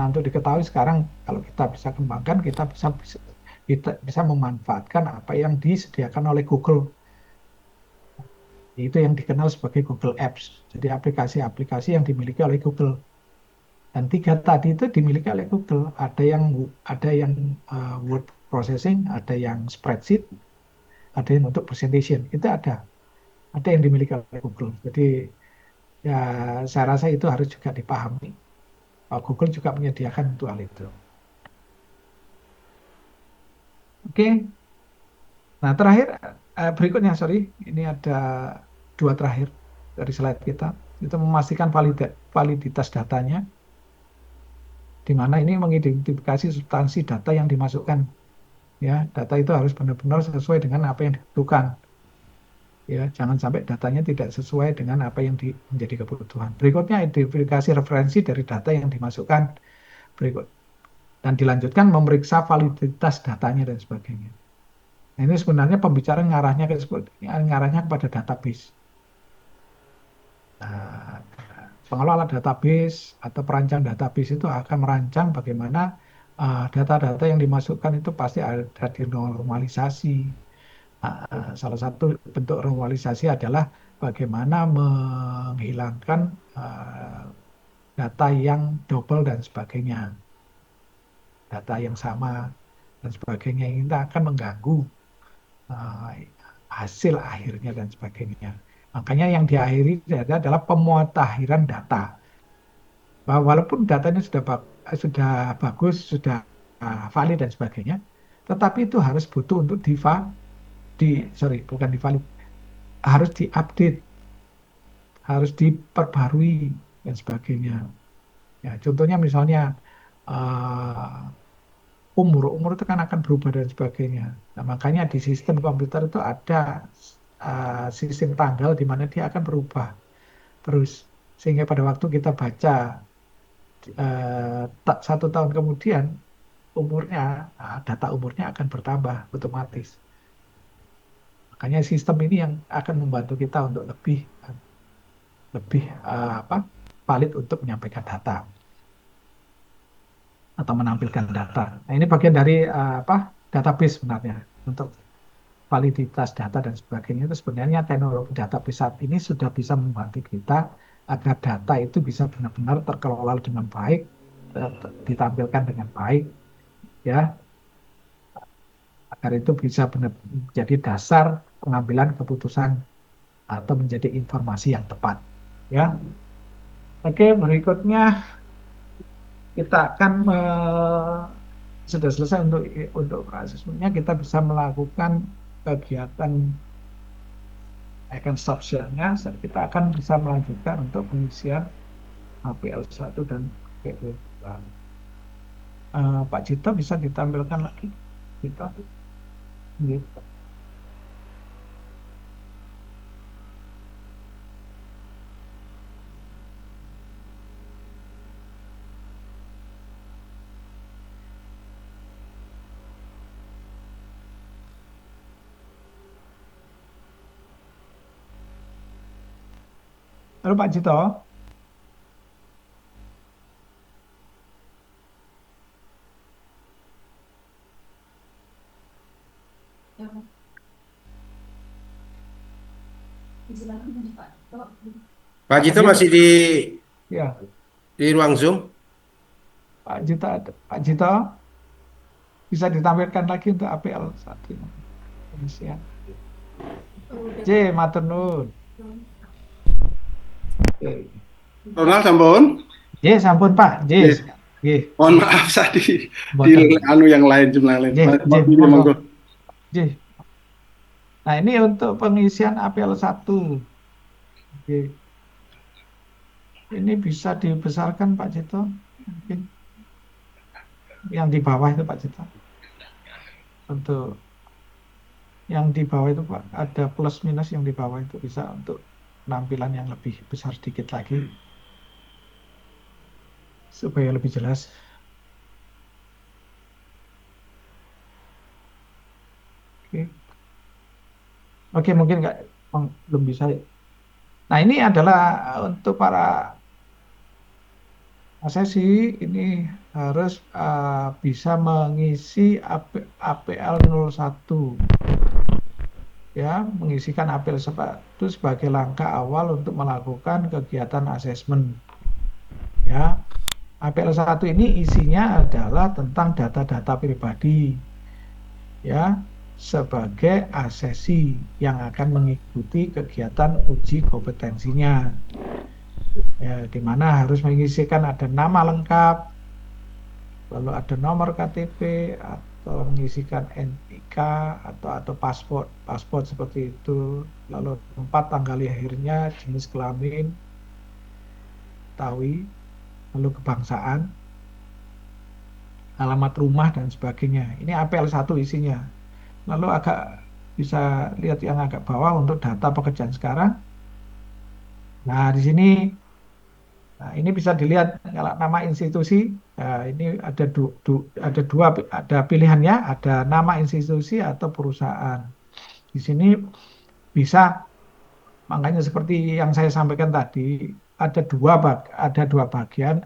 Nah, untuk diketahui sekarang kalau kita bisa kembangkan, kita bisa memanfaatkan apa yang disediakan oleh Google. Itu yang dikenal sebagai Google Apps. Jadi aplikasi-aplikasi yang dimiliki oleh Google. Dan 3 tadi itu dimiliki oleh Google. Ada yang word processing, ada yang spreadsheet, ada yang untuk presentation. Itu ada yang dimiliki oleh Google. Jadi ya saya rasa itu harus juga dipahami. Google juga menyediakan untuk hal itu. Oke. Nah, terakhir berikutnya, sorry, ini ada 2 terakhir dari slide kita. Itu memastikan validitas datanya, di mana ini mengidentifikasi substansi data yang dimasukkan. Ya, data itu harus benar-benar sesuai dengan apa yang dibutuhkan. Ya, jangan sampai datanya tidak sesuai dengan apa yang menjadi kebutuhan. Berikutnya identifikasi referensi dari data yang dimasukkan. Berikut. Dan dilanjutkan memeriksa validitas datanya dan sebagainya. Nah, ini sebenarnya pembicaraan ngarahnya kepada database. Pengelola database atau perancang database itu akan merancang bagaimana data-data yang dimasukkan itu pasti ada dinormalisasi. Salah satu bentuk normalisasi adalah bagaimana menghilangkan data yang double dan sebagainya, data yang sama dan sebagainya, yang akan mengganggu hasil akhirnya dan sebagainya. Makanya yang diakhiri adalah pemutakhiran data. Bahwa walaupun datanya sudah bagus, sudah valid dan sebagainya, tetapi itu harus butuh untuk harus diupdate, harus diperbarui dan sebagainya. Ya, contohnya misalnya umur itu kan akan berubah dan sebagainya. Nah, makanya di sistem komputer itu ada sistem tanggal di mana dia akan berubah terus, sehingga pada waktu kita baca 1 tahun kemudian data umurnya akan bertambah otomatis. Makanya sistem ini yang akan membantu kita untuk lebih valid untuk menyampaikan data atau menampilkan data. Nah, ini bagian dari database sebenarnya. Untuk validitas data dan sebagainya itu sebenarnya teknologi database saat ini sudah bisa membantu kita agar data itu bisa benar-benar terkelola dengan baik, ditampilkan dengan baik, ya, agar itu bisa benar menjadi dasar pengambilan keputusan atau menjadi informasi yang tepat, ya. Oke, berikutnya kita akan sudah selesai untuk asesmennya, kita bisa melakukan kegiatan akan stop share-nya. Kita akan bisa melanjutkan untuk pengisian APL1 dan PL2. Pak Cito bisa ditampilkan lagi, Cito. Gitu. Halo Pak Cito. Pak Jito masih Ya, di ruang Zoom? Pak Cito bisa ditampilkan lagi untuk APL1. Pengisian. Matur nuwun. Ronald sampun. Sampun Pak. Mohon maaf tadi di Mboten. yang lain jumlah lain. Monggo. Nah, ini untuk pengisian APL1. Ini bisa dibesarkan Pak Cito. Mungkin yang di bawah itu Pak Cito. Untuk yang di bawah itu Pak, ada plus minus yang di bawah itu bisa untuk penampilan yang lebih besar sedikit lagi. supaya lebih jelas. Oke, Oke, mungkin nggak belum bisa. Nah, ini adalah untuk para asesi ini harus bisa mengisi APL 01, ya, mengisikan APL 1 sebagai langkah awal untuk melakukan kegiatan asesmen. Ya, APL 1 ini isinya adalah tentang data-data pribadi, ya, sebagai asesi yang akan mengikuti kegiatan uji kompetensinya. Ya, di mana harus mengisikan ada nama lengkap, lalu ada nomor KTP atau mengisikan NIK atau paspor seperti itu, lalu tempat tanggal lahirnya, jenis kelamin, tawi, lalu kebangsaan, alamat rumah dan sebagainya. Ini APL 1 isinya. Lalu agak bisa lihat yang agak bawah untuk data pekerjaan sekarang. Nah, di sini ini bisa dilihat kalau nama institusi. Ini ada dua, ada pilihannya, ada nama institusi atau perusahaan. Di sini bisa, makanya seperti yang saya sampaikan tadi, ada dua bagian,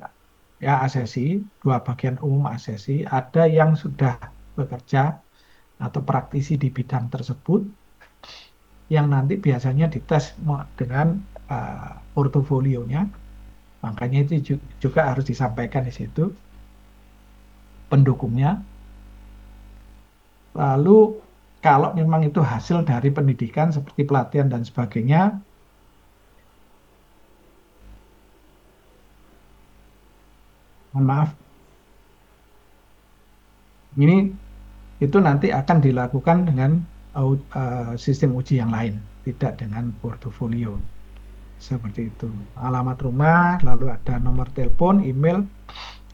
ya, asesi, dua bagian umum asesi. Ada yang sudah bekerja atau praktisi di bidang tersebut, yang nanti biasanya dites dengan portofolionya. Makanya itu juga harus disampaikan di situ pendukungnya. Lalu kalau memang itu hasil dari pendidikan seperti pelatihan dan sebagainya, mohon maaf, ini itu nanti akan dilakukan dengan sistem uji yang lain, tidak dengan portofolio. Seperti itu. Alamat rumah, lalu ada nomor telepon, email,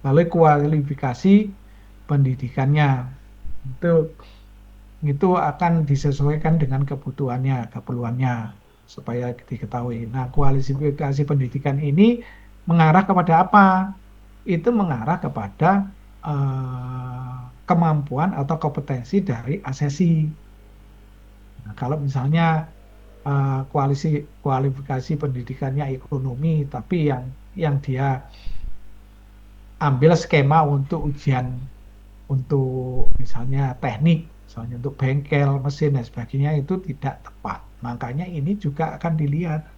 lalu kualifikasi pendidikannya. Itu akan disesuaikan dengan keperluannya supaya diketahui. Nah, kualifikasi pendidikan ini mengarah kepada apa? Itu mengarah kepada kemampuan atau kompetensi dari asesi. Nah, kalau misalnya kualifikasi pendidikannya ekonomi, tapi yang dia ambil skema untuk ujian untuk misalnya teknik, misalnya untuk bengkel, mesin dan sebagainya, itu tidak tepat. Makanya ini juga akan dilihat.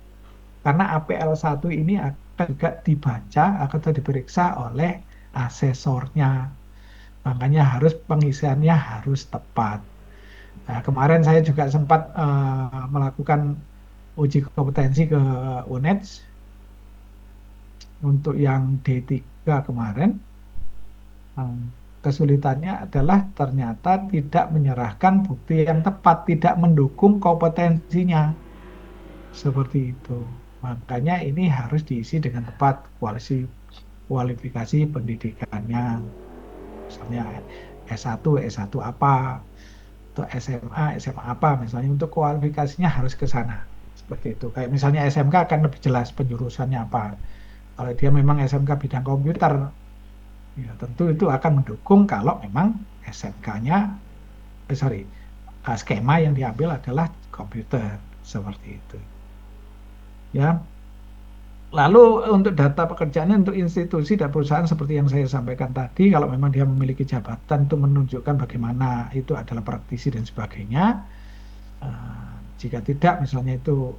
Karena APL 1 ini akan juga dibaca atau diperiksa oleh asesornya. Makanya pengisiannya harus tepat. Nah, kemarin saya juga sempat melakukan uji kompetensi ke UNED untuk yang D3 kemarin. Kesulitannya adalah ternyata tidak menyerahkan bukti yang tepat, tidak mendukung kompetensinya. Seperti itu. Makanya ini harus diisi dengan tepat kualifikasi pendidikannya. Misalnya S1 apa, atau SMA apa, misalnya untuk kualifikasinya harus ke sana. Seperti itu. Kayak misalnya SMK akan lebih jelas penjurusannya apa. Kalau dia memang SMK bidang komputer, ya tentu itu akan mendukung kalau memang skema yang diambil adalah komputer. Seperti itu. Ya. Lalu untuk data pekerjaannya untuk institusi dan perusahaan seperti yang saya sampaikan tadi, kalau memang dia memiliki jabatan itu menunjukkan bagaimana itu adalah praktisi dan sebagainya. Jika tidak, misalnya itu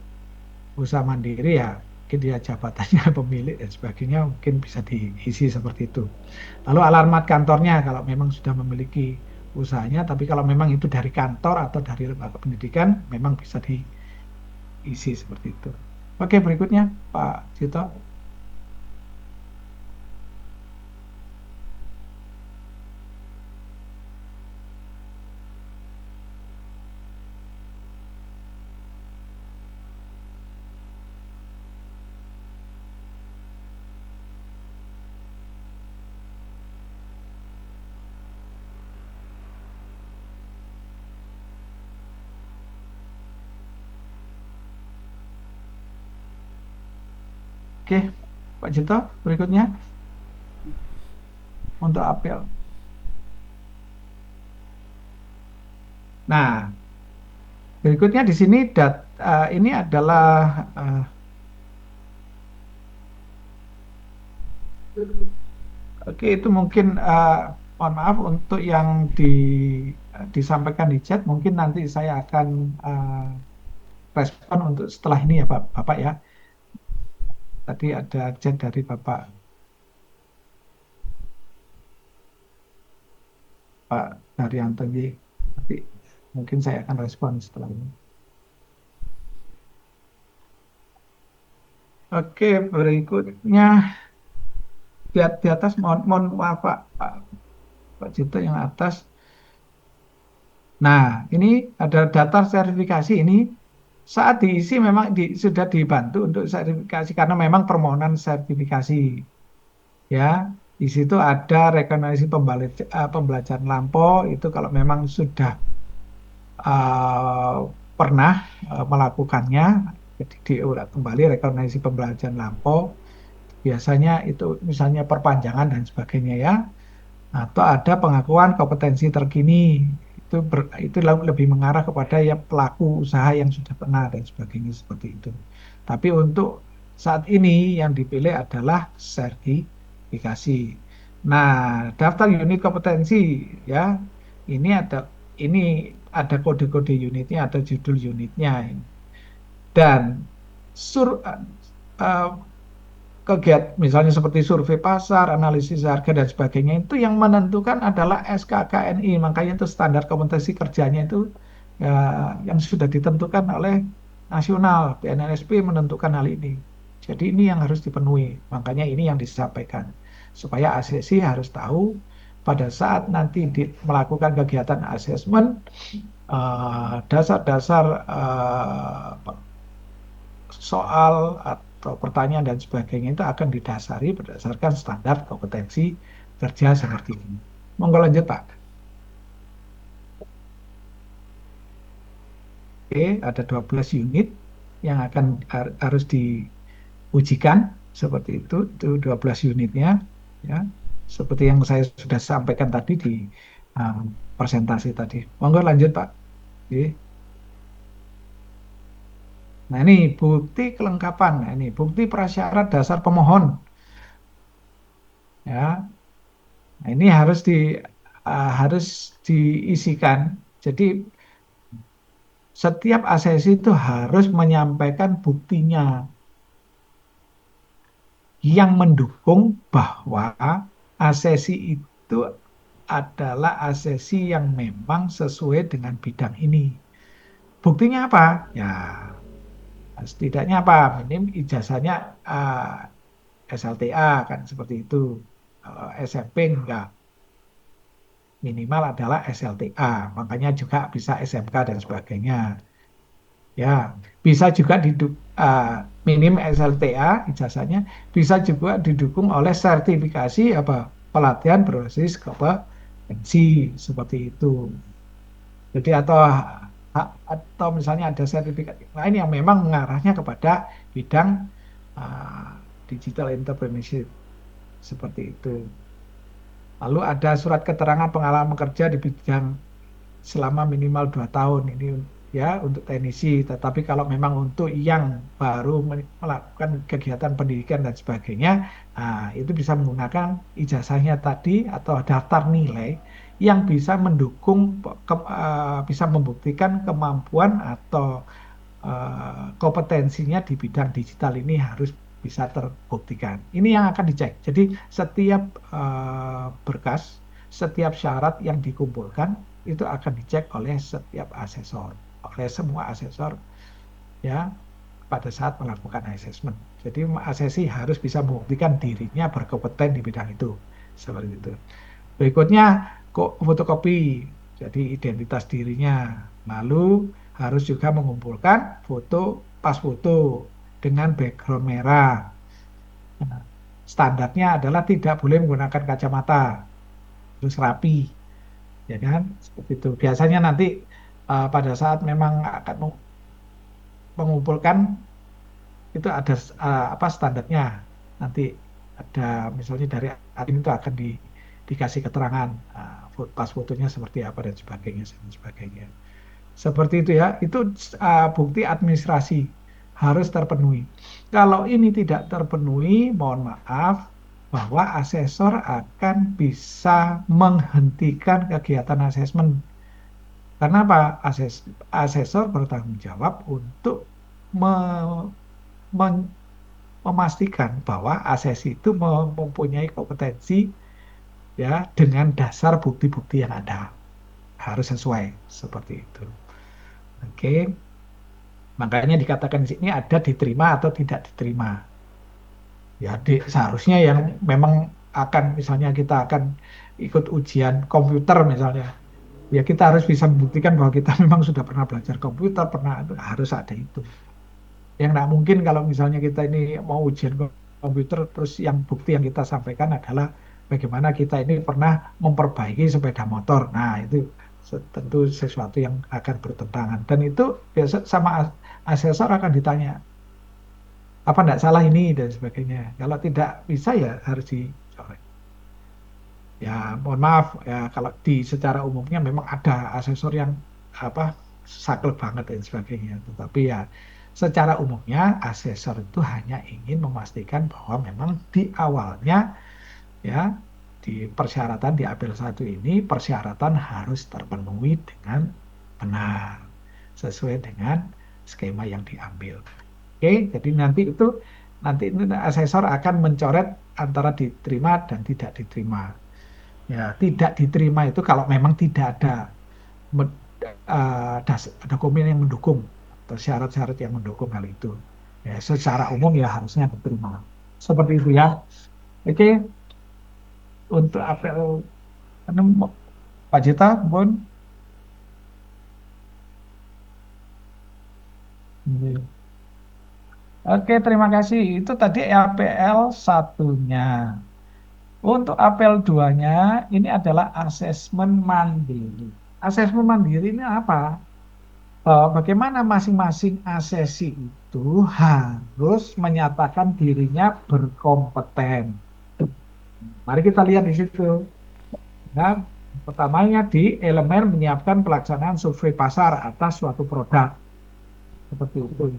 usaha mandiri, ya mungkin dia jabatannya pemilik dan sebagainya, mungkin bisa diisi seperti itu. Lalu alamat kantornya kalau memang sudah memiliki usahanya, tapi kalau memang itu dari kantor atau dari lembaga pendidikan, memang bisa diisi seperti itu. Oke, berikutnya Pak Cito. Oke, Pak Cito, berikutnya. untuk apel. Nah, berikutnya di sini ini adalah oke, itu mungkin mohon maaf untuk yang disampaikan di chat, mungkin nanti saya akan respon untuk setelah ini ya Bapak ya. Tadi ada chat dari Pak Daryanto. Nanti mungkin saya akan respon setelah ini. Oke, berikutnya di atas, mohon maaf Pak Cito yang atas. Nah, ini ada daftar sertifikasi ini. Saat diisi memang sudah dibantu untuk sertifikasi karena memang permohonan sertifikasi. Ya, di situ ada rekomendasi pembelajaran lampau itu kalau memang sudah pernah melakukannya, jadi diulang kembali rekomendasi pembelajaran lampau. Biasanya itu misalnya perpanjangan dan sebagainya ya, atau ada pengakuan kompetensi terkini, itu lebih mengarah kepada ya pelaku usaha yang sudah pernah dan sebagainya seperti itu. Tapi untuk saat ini yang dipilih adalah sertifikasi. Nah, daftar unit kompetensi ya, ini ada kode-kode unitnya, ada judul unitnya ini. Dan kegiatan misalnya seperti survei pasar, analisis harga dan sebagainya, itu yang menentukan adalah SKKNI. Makanya itu standar kompetensi kerjanya itu yang sudah ditentukan oleh nasional. BNLSP menentukan hal ini. Jadi ini yang harus dipenuhi. Makanya ini yang disampaikan. Supaya ASESI harus tahu pada saat nanti melakukan kegiatan asesmen, dasar-dasar soal atau pertanyaan dan sebagainya itu akan didasari berdasarkan standar kompetensi kerja seperti ini. Monggo lanjut Pak. Oke, ada 12 unit yang harus diujikan seperti itu 12 unitnya ya. Seperti yang saya sudah sampaikan tadi di presentasi tadi. Monggo lanjut Pak. Oke. Nah ini bukti kelengkapan. Nah, ini bukti prasyarat dasar pemohon. Ya, nah, ini harus diisikan. Jadi setiap asesi itu harus menyampaikan buktinya yang mendukung bahwa asesi itu adalah asesi yang memang sesuai dengan bidang ini. Buktinya apa? Ya, setidaknya apa? Minim ijazahnya SLTA kan seperti itu. SMP enggak. Minimal adalah SLTA. Makanya juga bisa SMK dan sebagainya. Ya, bisa juga minim SLTA ijazahnya bisa juga didukung oleh sertifikasi pelatihan berbasis kompetensi seperti itu. Jadi atau misalnya ada sertifikat lain yang memang mengarahnya kepada bidang digital entrepreneurship seperti itu. Lalu ada surat keterangan pengalaman kerja di bidang selama minimal 2 tahun ini ya untuk teknisi. Tetapi kalau memang untuk yang baru melakukan kegiatan pendidikan dan sebagainya, itu bisa menggunakan ijazahnya tadi atau daftar nilai yang bisa mendukung, bisa membuktikan kemampuan atau kompetensinya di bidang digital ini harus bisa terbuktikan. Ini yang akan dicek. Jadi setiap berkas, setiap syarat yang dikumpulkan itu akan dicek oleh setiap asesor, oleh semua asesor ya pada saat melakukan assessment. Jadi asesi harus bisa membuktikan dirinya berkompeten di bidang itu. Seperti itu. Berikutnya fotokopi, jadi identitas dirinya. Lalu harus juga mengumpulkan pas foto dengan background merah. Nah, standarnya adalah tidak boleh menggunakan kacamata, harus rapi, ya kan? Seperti itu. Biasanya nanti pada saat memang akan mengumpulkan itu ada standarnya. Nanti ada misalnya dari admin itu akan dikasih keterangan pas fotonya seperti apa dan sebagainya dan sebagainya. Seperti itu ya, itu bukti administrasi harus terpenuhi. Kalau ini tidak terpenuhi, mohon maaf bahwa asesor akan bisa menghentikan kegiatan asesmen. Karena apa? Asesor bertanggung jawab untuk memastikan bahwa asesi itu mempunyai kompetensi ya dengan dasar bukti-bukti yang ada. Harus sesuai seperti itu. Oke. Makanya dikatakan di sini ada diterima atau tidak diterima. Ya, seharusnya yang memang akan, misalnya kita akan ikut ujian komputer misalnya, ya kita harus bisa membuktikan bahwa kita memang sudah pernah belajar komputer, harus ada itu. Yang nggak mungkin kalau misalnya kita ini mau ujian komputer, terus yang bukti yang kita sampaikan adalah bagaimana kita ini pernah memperbaiki sepeda motor. Nah, itu tentu sesuatu yang akan bertentangan. Dan itu biasa sama asesor akan ditanya, apa enggak salah ini dan sebagainya. Kalau tidak bisa ya harus dicoret. Ya mohon maaf ya, kalau secara umumnya memang ada asesor yang saklek banget dan sebagainya. Tetapi ya secara umumnya asesor itu hanya ingin memastikan bahwa memang di awalnya ya di persyaratan di APL 1 ini persyaratan harus terpenuhi dengan benar sesuai dengan skema yang diambil. Oke, jadi nanti asesor akan mencoret antara diterima dan tidak diterima. Ya, tidak diterima itu kalau memang tidak ada dokumen yang mendukung atau syarat-syarat yang mendukung hal itu. Ya, secara umum ya harusnya diterima. Seperti itu ya. Oke. Untuk apel Pak Jita, Bun. Oke, terima kasih. Itu tadi APL 1-nya. Untuk APL 2-nya, ini adalah asesmen mandiri. Asesmen mandiri ini apa? Bagaimana masing-masing asesi itu harus menyatakan dirinya berkompeten. Mari kita lihat di situ. Nah, pertamanya di elemen menyiapkan pelaksanaan survei pasar atas suatu produk. Seperti itu.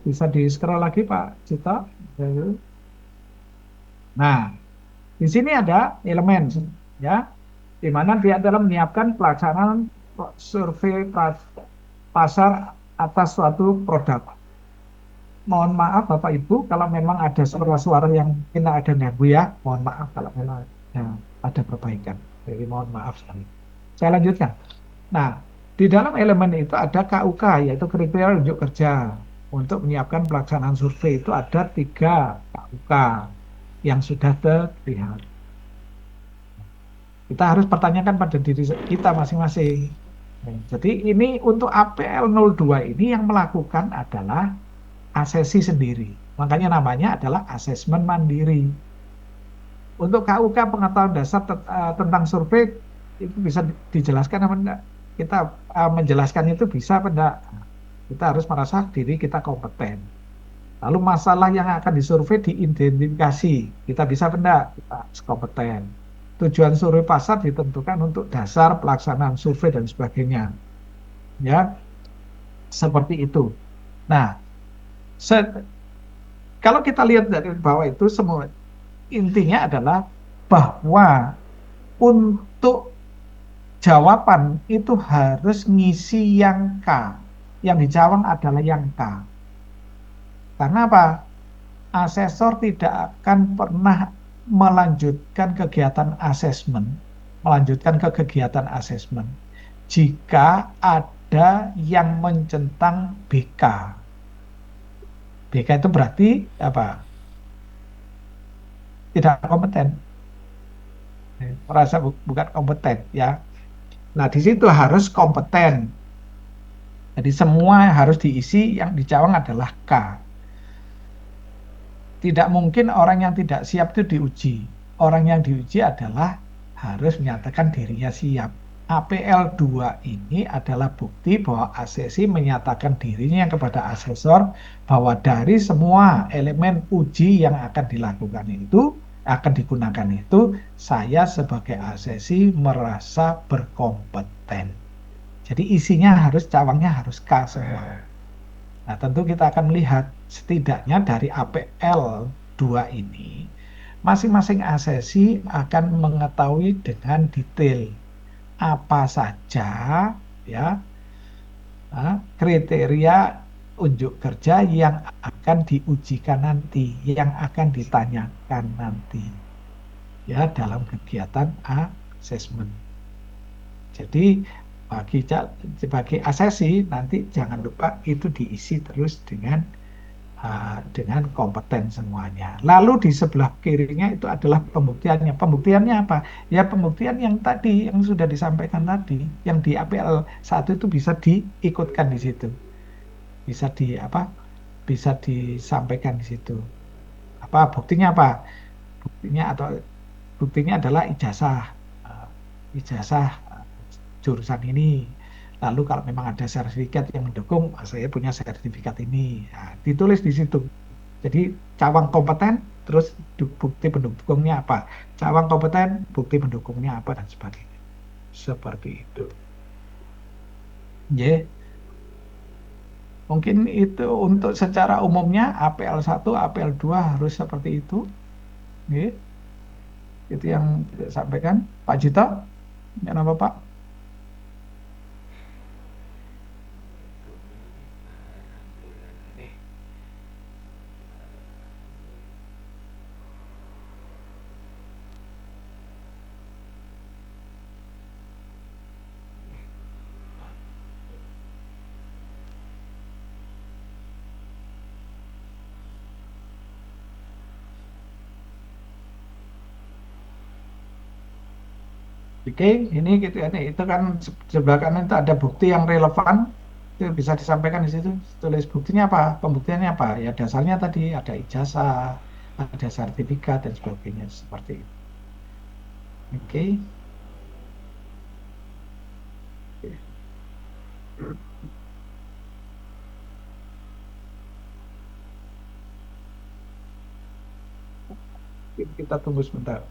Bisa di-scroll lagi Pak Cita. Nah, di sini ada elemen ya, di mana dia dalam menyiapkan pelaksanaan survei pasar atas suatu produk. Mohon maaf Bapak Ibu kalau memang ada suara-suara yang kena ada ganggu ya. Mohon maaf kalau memang ada perbaikan. Jadi mohon maaf sekali. Saya lanjutkan. Nah, di dalam elemen itu ada KUK, yaitu kriteria unjuk kerja. Untuk menyiapkan pelaksanaan survei itu ada 3 KUK yang sudah terlihat. Kita harus pertanyakan pada diri kita masing-masing. Jadi ini untuk APL 02 ini yang melakukan adalah asesi sendiri. Makanya namanya adalah asesmen mandiri. Untuk KUK pengetahuan dasar tentang survei itu bisa dijelaskan apa enggak? Kita menjelaskan itu bisa apa enggak? Kita harus merasa diri kita kompeten. Lalu masalah yang akan disurvei diidentifikasi. Kita bisa apa enggak? Kita kompeten. Tujuan survei pasar ditentukan untuk dasar pelaksanaan survei dan sebagainya. Ya, seperti itu. Nah, kalau kita lihat dari bawah itu semua intinya adalah bahwa untuk jawaban itu harus ngisi yang K. Yang dijawab adalah yang K. Karena apa? Asesor tidak akan pernah melanjutkan kegiatan asesmen, jika ada yang mencentang BK. BK itu berarti apa? Tidak kompeten. Merasa bukan kompeten ya. Nah, di situ harus kompeten. Jadi semua harus diisi, yang dijawab adalah K. Tidak mungkin orang yang tidak siap itu diuji. Orang yang diuji adalah harus menyatakan dirinya siap. APL 2 ini adalah bukti bahwa asesi menyatakan dirinya kepada asesor bahwa dari semua elemen uji yang akan dilakukan itu, akan digunakan itu, saya sebagai asesi merasa berkompeten. Jadi isinya cawangnya harus K semua. Nah, tentu kita akan melihat setidaknya dari APL 2 ini, masing-masing asesi akan mengetahui dengan detail apa saja ya kriteria unjuk kerja yang akan diujikan nanti, yang akan ditanyakan nanti ya dalam kegiatan assessment. Jadi bagi asesi nanti jangan lupa itu diisi terus dengan kompeten semuanya. Lalu di sebelah kirinya itu adalah pembuktiannya. Pembuktiannya apa? Ya pembuktian yang tadi, yang sudah disampaikan tadi, yang di APL 1 itu bisa diikutkan di situ. Bisa disampaikan di situ. Buktinya apa? Buktinya adalah ijazah jurusan ini. Lalu kalau memang ada sertifikat yang mendukung, saya punya sertifikat ini. Nah, ditulis di situ. Jadi cawang kompeten, terus bukti pendukungnya apa. Cawang kompeten, bukti pendukungnya apa, dan sebagainya. Seperti itu. Ya. Mungkin itu untuk secara umumnya APL 1, APL 2 harus seperti itu. Ya. Itu yang saya sampaikan. Pak Jito, kenapa Pak? Oke, ini gitu ya. Itu kan sebelah kanan itu ada bukti yang relevan, itu bisa disampaikan di situ. Tulis buktinya apa, pembuktiannya apa? Ya dasarnya tadi ada ijazah, ada sertifikat dan sebagainya seperti itu. Oke. Kita tunggu sebentar.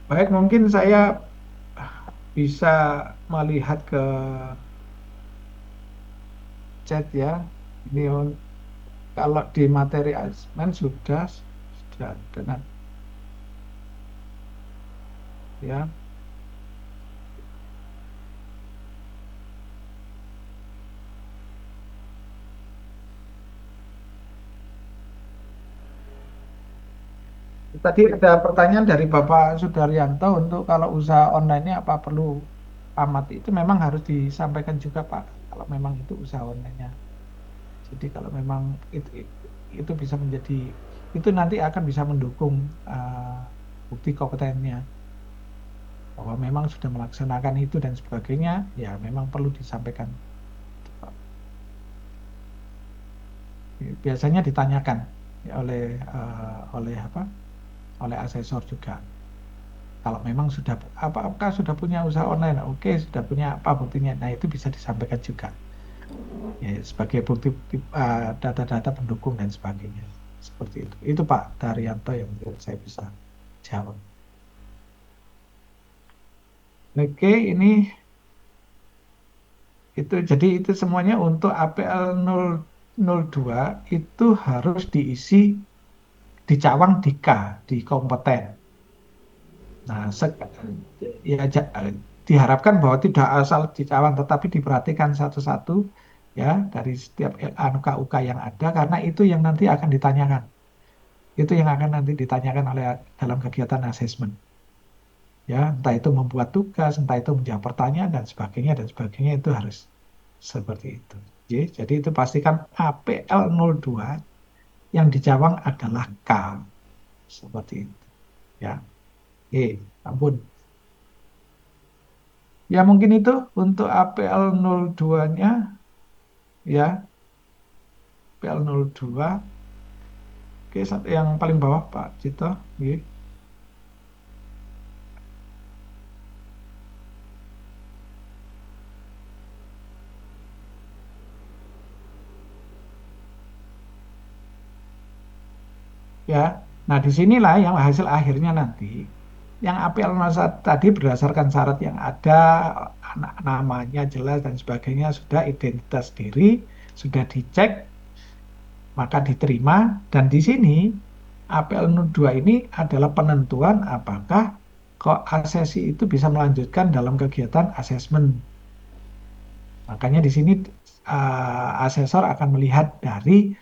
Baik, mungkin saya bisa melihat ke chat ya. Ini kalau di materi asesmen sudah dengan ya. Tadi ada pertanyaan dari Bapak Sudaryanto untuk kalau usaha online-nya apa perlu amati. Itu memang harus disampaikan juga Pak, kalau memang itu usaha online-nya. Jadi kalau memang itu bisa menjadi, itu nanti akan bisa mendukung bukti kompetennya. Bahwa memang sudah melaksanakan itu dan sebagainya, ya memang perlu disampaikan. Biasanya ditanyakan ya, oleh asesor juga. Kalau memang sudah apakah sudah punya usaha online? Oke, sudah punya apa buktinya? Nah, itu bisa disampaikan juga. Ya, sebagai bukti data-data pendukung dan sebagainya. Seperti itu. Itu Pak Daryanto yang saya bisa jawab. Oke, ini itu jadi itu semuanya untuk APL 002 itu harus diisi dicawang di K, di kompeten. Nah, diharapkan bahwa tidak asal dicawang, tetapi diperhatikan satu-satu ya dari setiap UK yang ada, karena itu yang nanti akan ditanyakan. Itu yang akan nanti ditanyakan dalam kegiatan asesmen. Ya, entah itu membuat tugas, entah itu menjawab pertanyaan dan sebagainya itu harus seperti itu. Jadi itu pastikan APL 02 yang dicawang adalah K. Seperti itu. Ya. Ampun. Ya mungkin itu untuk APL 02-nya ya, APL 02. Oke, yang paling bawah Pak Cito. Nggih. Ya, nah disinilah yang hasil akhirnya nanti. Yang APL 01 tadi berdasarkan syarat yang ada, namanya jelas dan sebagainya, sudah identitas diri, sudah dicek, maka diterima. Dan di sini APL 02 ini adalah penentuan apakah kok asesi itu bisa melanjutkan dalam kegiatan asesmen. Makanya di sini asesor akan melihat dari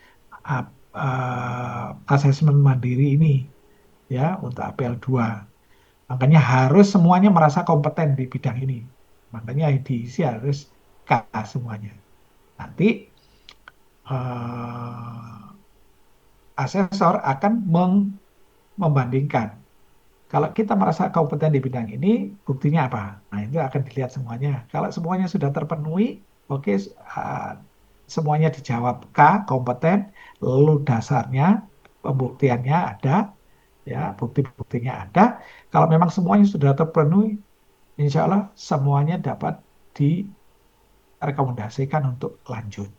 asesmen mandiri ini ya untuk APL 2. Makanya harus semuanya merasa kompeten di bidang ini. Makanya diisi harus K semuanya. Nanti asesor akan membandingkan. Kalau kita merasa kompeten di bidang ini, buktinya apa? Nah, itu akan dilihat semuanya. Kalau semuanya sudah terpenuhi, oke, semuanya dijawab K, kompeten, lalu dasarnya, pembuktiannya ada, ya, bukti-buktinya ada. Kalau memang semuanya sudah terpenuhi, insya Allah semuanya dapat direkomendasikan untuk lanjut.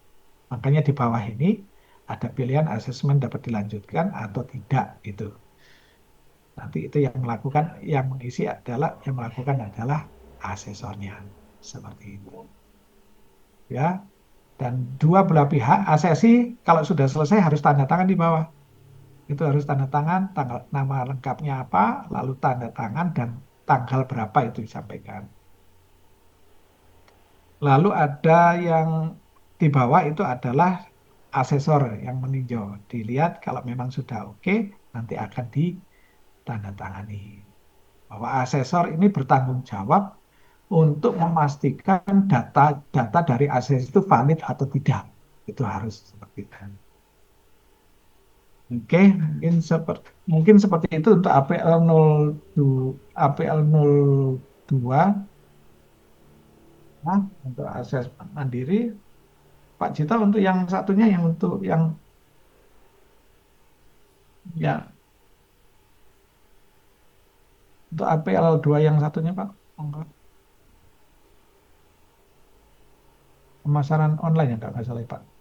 Makanya di bawah ini ada pilihan asesmen dapat dilanjutkan atau tidak gitu. Nanti itu yang melakukan, yang mengisi adalah, yang melakukan adalah asesornya. Seperti itu. Ya. Dan dua belah pihak asesi kalau sudah selesai harus tanda tangan di bawah. Itu harus tanda tangan, tanggal nama lengkapnya apa, lalu tanda tangan dan tanggal berapa itu disampaikan. Lalu ada yang di bawah itu adalah asesor yang meninjau. Dilihat kalau memang sudah oke, nanti akan ditandatangani. Bahwa asesor ini bertanggung jawab untuk memastikan data dari ases itu valid atau tidak. Itu harus seperti itu. Oke, mungkin seperti itu untuk APL 02. Nah, untuk akses mandiri. Pak Cita untuk yang satunya, yang untuk yang ya untuk APL 2 yang satunya Pak. Monggo. Pemasaran online ya nggak salah Pak.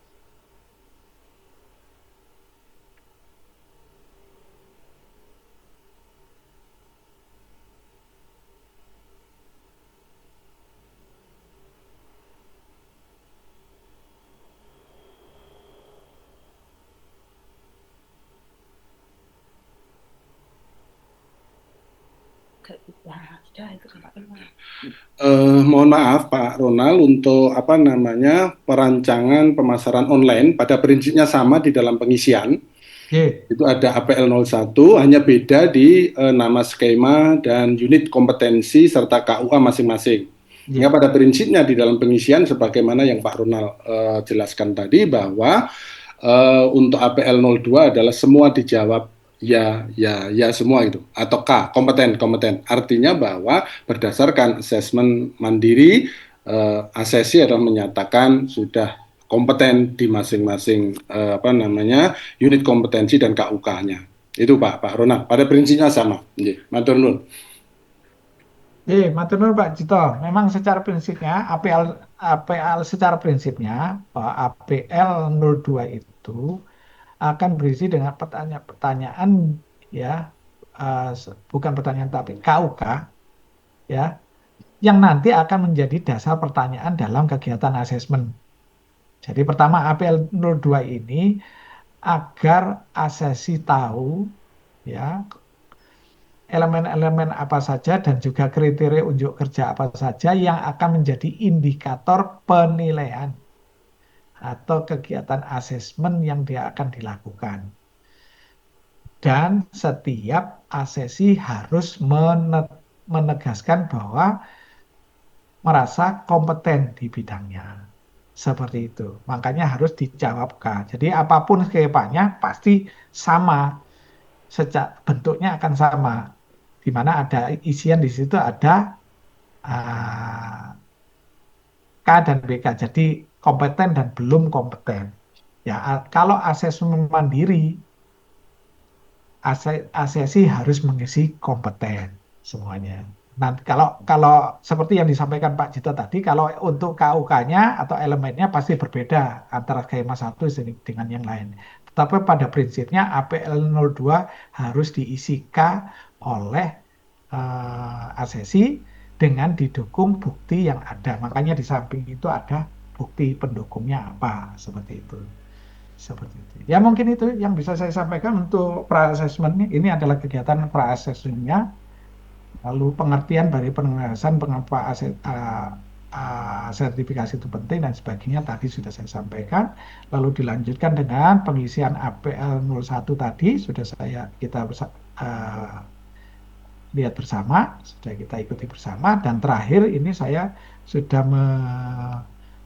Mohon maaf Pak Ronald, untuk apa namanya perancangan pemasaran online pada prinsipnya sama di dalam pengisian. Itu ada APL 01, hanya beda di nama skema dan unit kompetensi serta KUA masing-masing. Ya, pada prinsipnya di dalam pengisian sebagaimana yang Pak Ronald jelaskan tadi, bahwa untuk APL 02 adalah semua dijawab ya semua itu, atau K, kompeten. Artinya bahwa berdasarkan asesmen mandiri, asesi adalah menyatakan sudah kompeten di masing-masing unit kompetensi dan KUK-nya. Itu Pak Ronald, pada prinsipnya sama. Matur nuwun. Matur nuwun Pak Cito. Memang secara prinsipnya APL secara prinsipnya APL 02 itu akan berisi dengan pertanyaan ya, bukan pertanyaan tapi KUK ya, yang nanti akan menjadi dasar pertanyaan dalam kegiatan asesmen. Jadi pertama APL 02 ini agar asesi tahu ya elemen-elemen apa saja dan juga kriteria unjuk kerja apa saja yang akan menjadi indikator penilaian atau kegiatan asesmen yang dia akan dilakukan. Dan setiap asesi harus menegaskan bahwa merasa kompeten di bidangnya. Seperti itu. Makanya harus dijawabkan. Jadi apapun skemanya pasti sama. Bentuknya akan sama. Di mana ada isian di situ ada uh, K dan BK. Jadi kompeten dan belum kompeten. Ya, kalau asesmen mandiri, asesi harus mengisi kompeten semuanya. Nah, kalau seperti yang disampaikan Pak Jito tadi, kalau untuk KUK-nya atau elemennya pasti berbeda antara skema satu dengan yang lain. Tetapi pada prinsipnya APL 02 harus diisi K oleh asesi dengan didukung bukti yang ada. Makanya di samping itu ada bukti pendukungnya apa, seperti itu. Seperti itu. Ya mungkin itu yang bisa saya sampaikan untuk pra-assessment. Ini adalah kegiatan pra-assessment-nya. Lalu pengertian dari penugasan pengapa sertifikasi itu penting dan sebagainya tadi sudah saya sampaikan. Lalu dilanjutkan dengan pengisian APL 01 tadi sudah kita lihat bersama, sudah kita ikuti bersama, dan terakhir ini saya sudah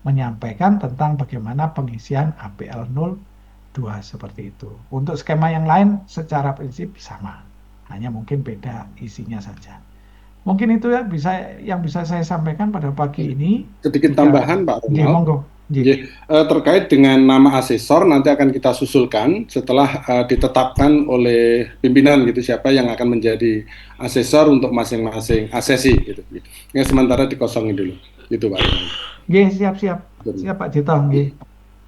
menyampaikan tentang bagaimana pengisian APL 02 seperti itu. Untuk skema yang lain secara prinsip sama, hanya mungkin beda isinya saja. Mungkin itu ya yang bisa saya sampaikan pada pagi ini. Sedikit tambahan Pak Ronald. Monggo. Terkait dengan nama asesor nanti akan kita susulkan setelah ditetapkan oleh pimpinan gitu siapa yang akan menjadi asesor untuk masing-masing asesi gitu. Ya sementara dikosongin dulu. Gitu Pak Ronald. Siap Pak Jito.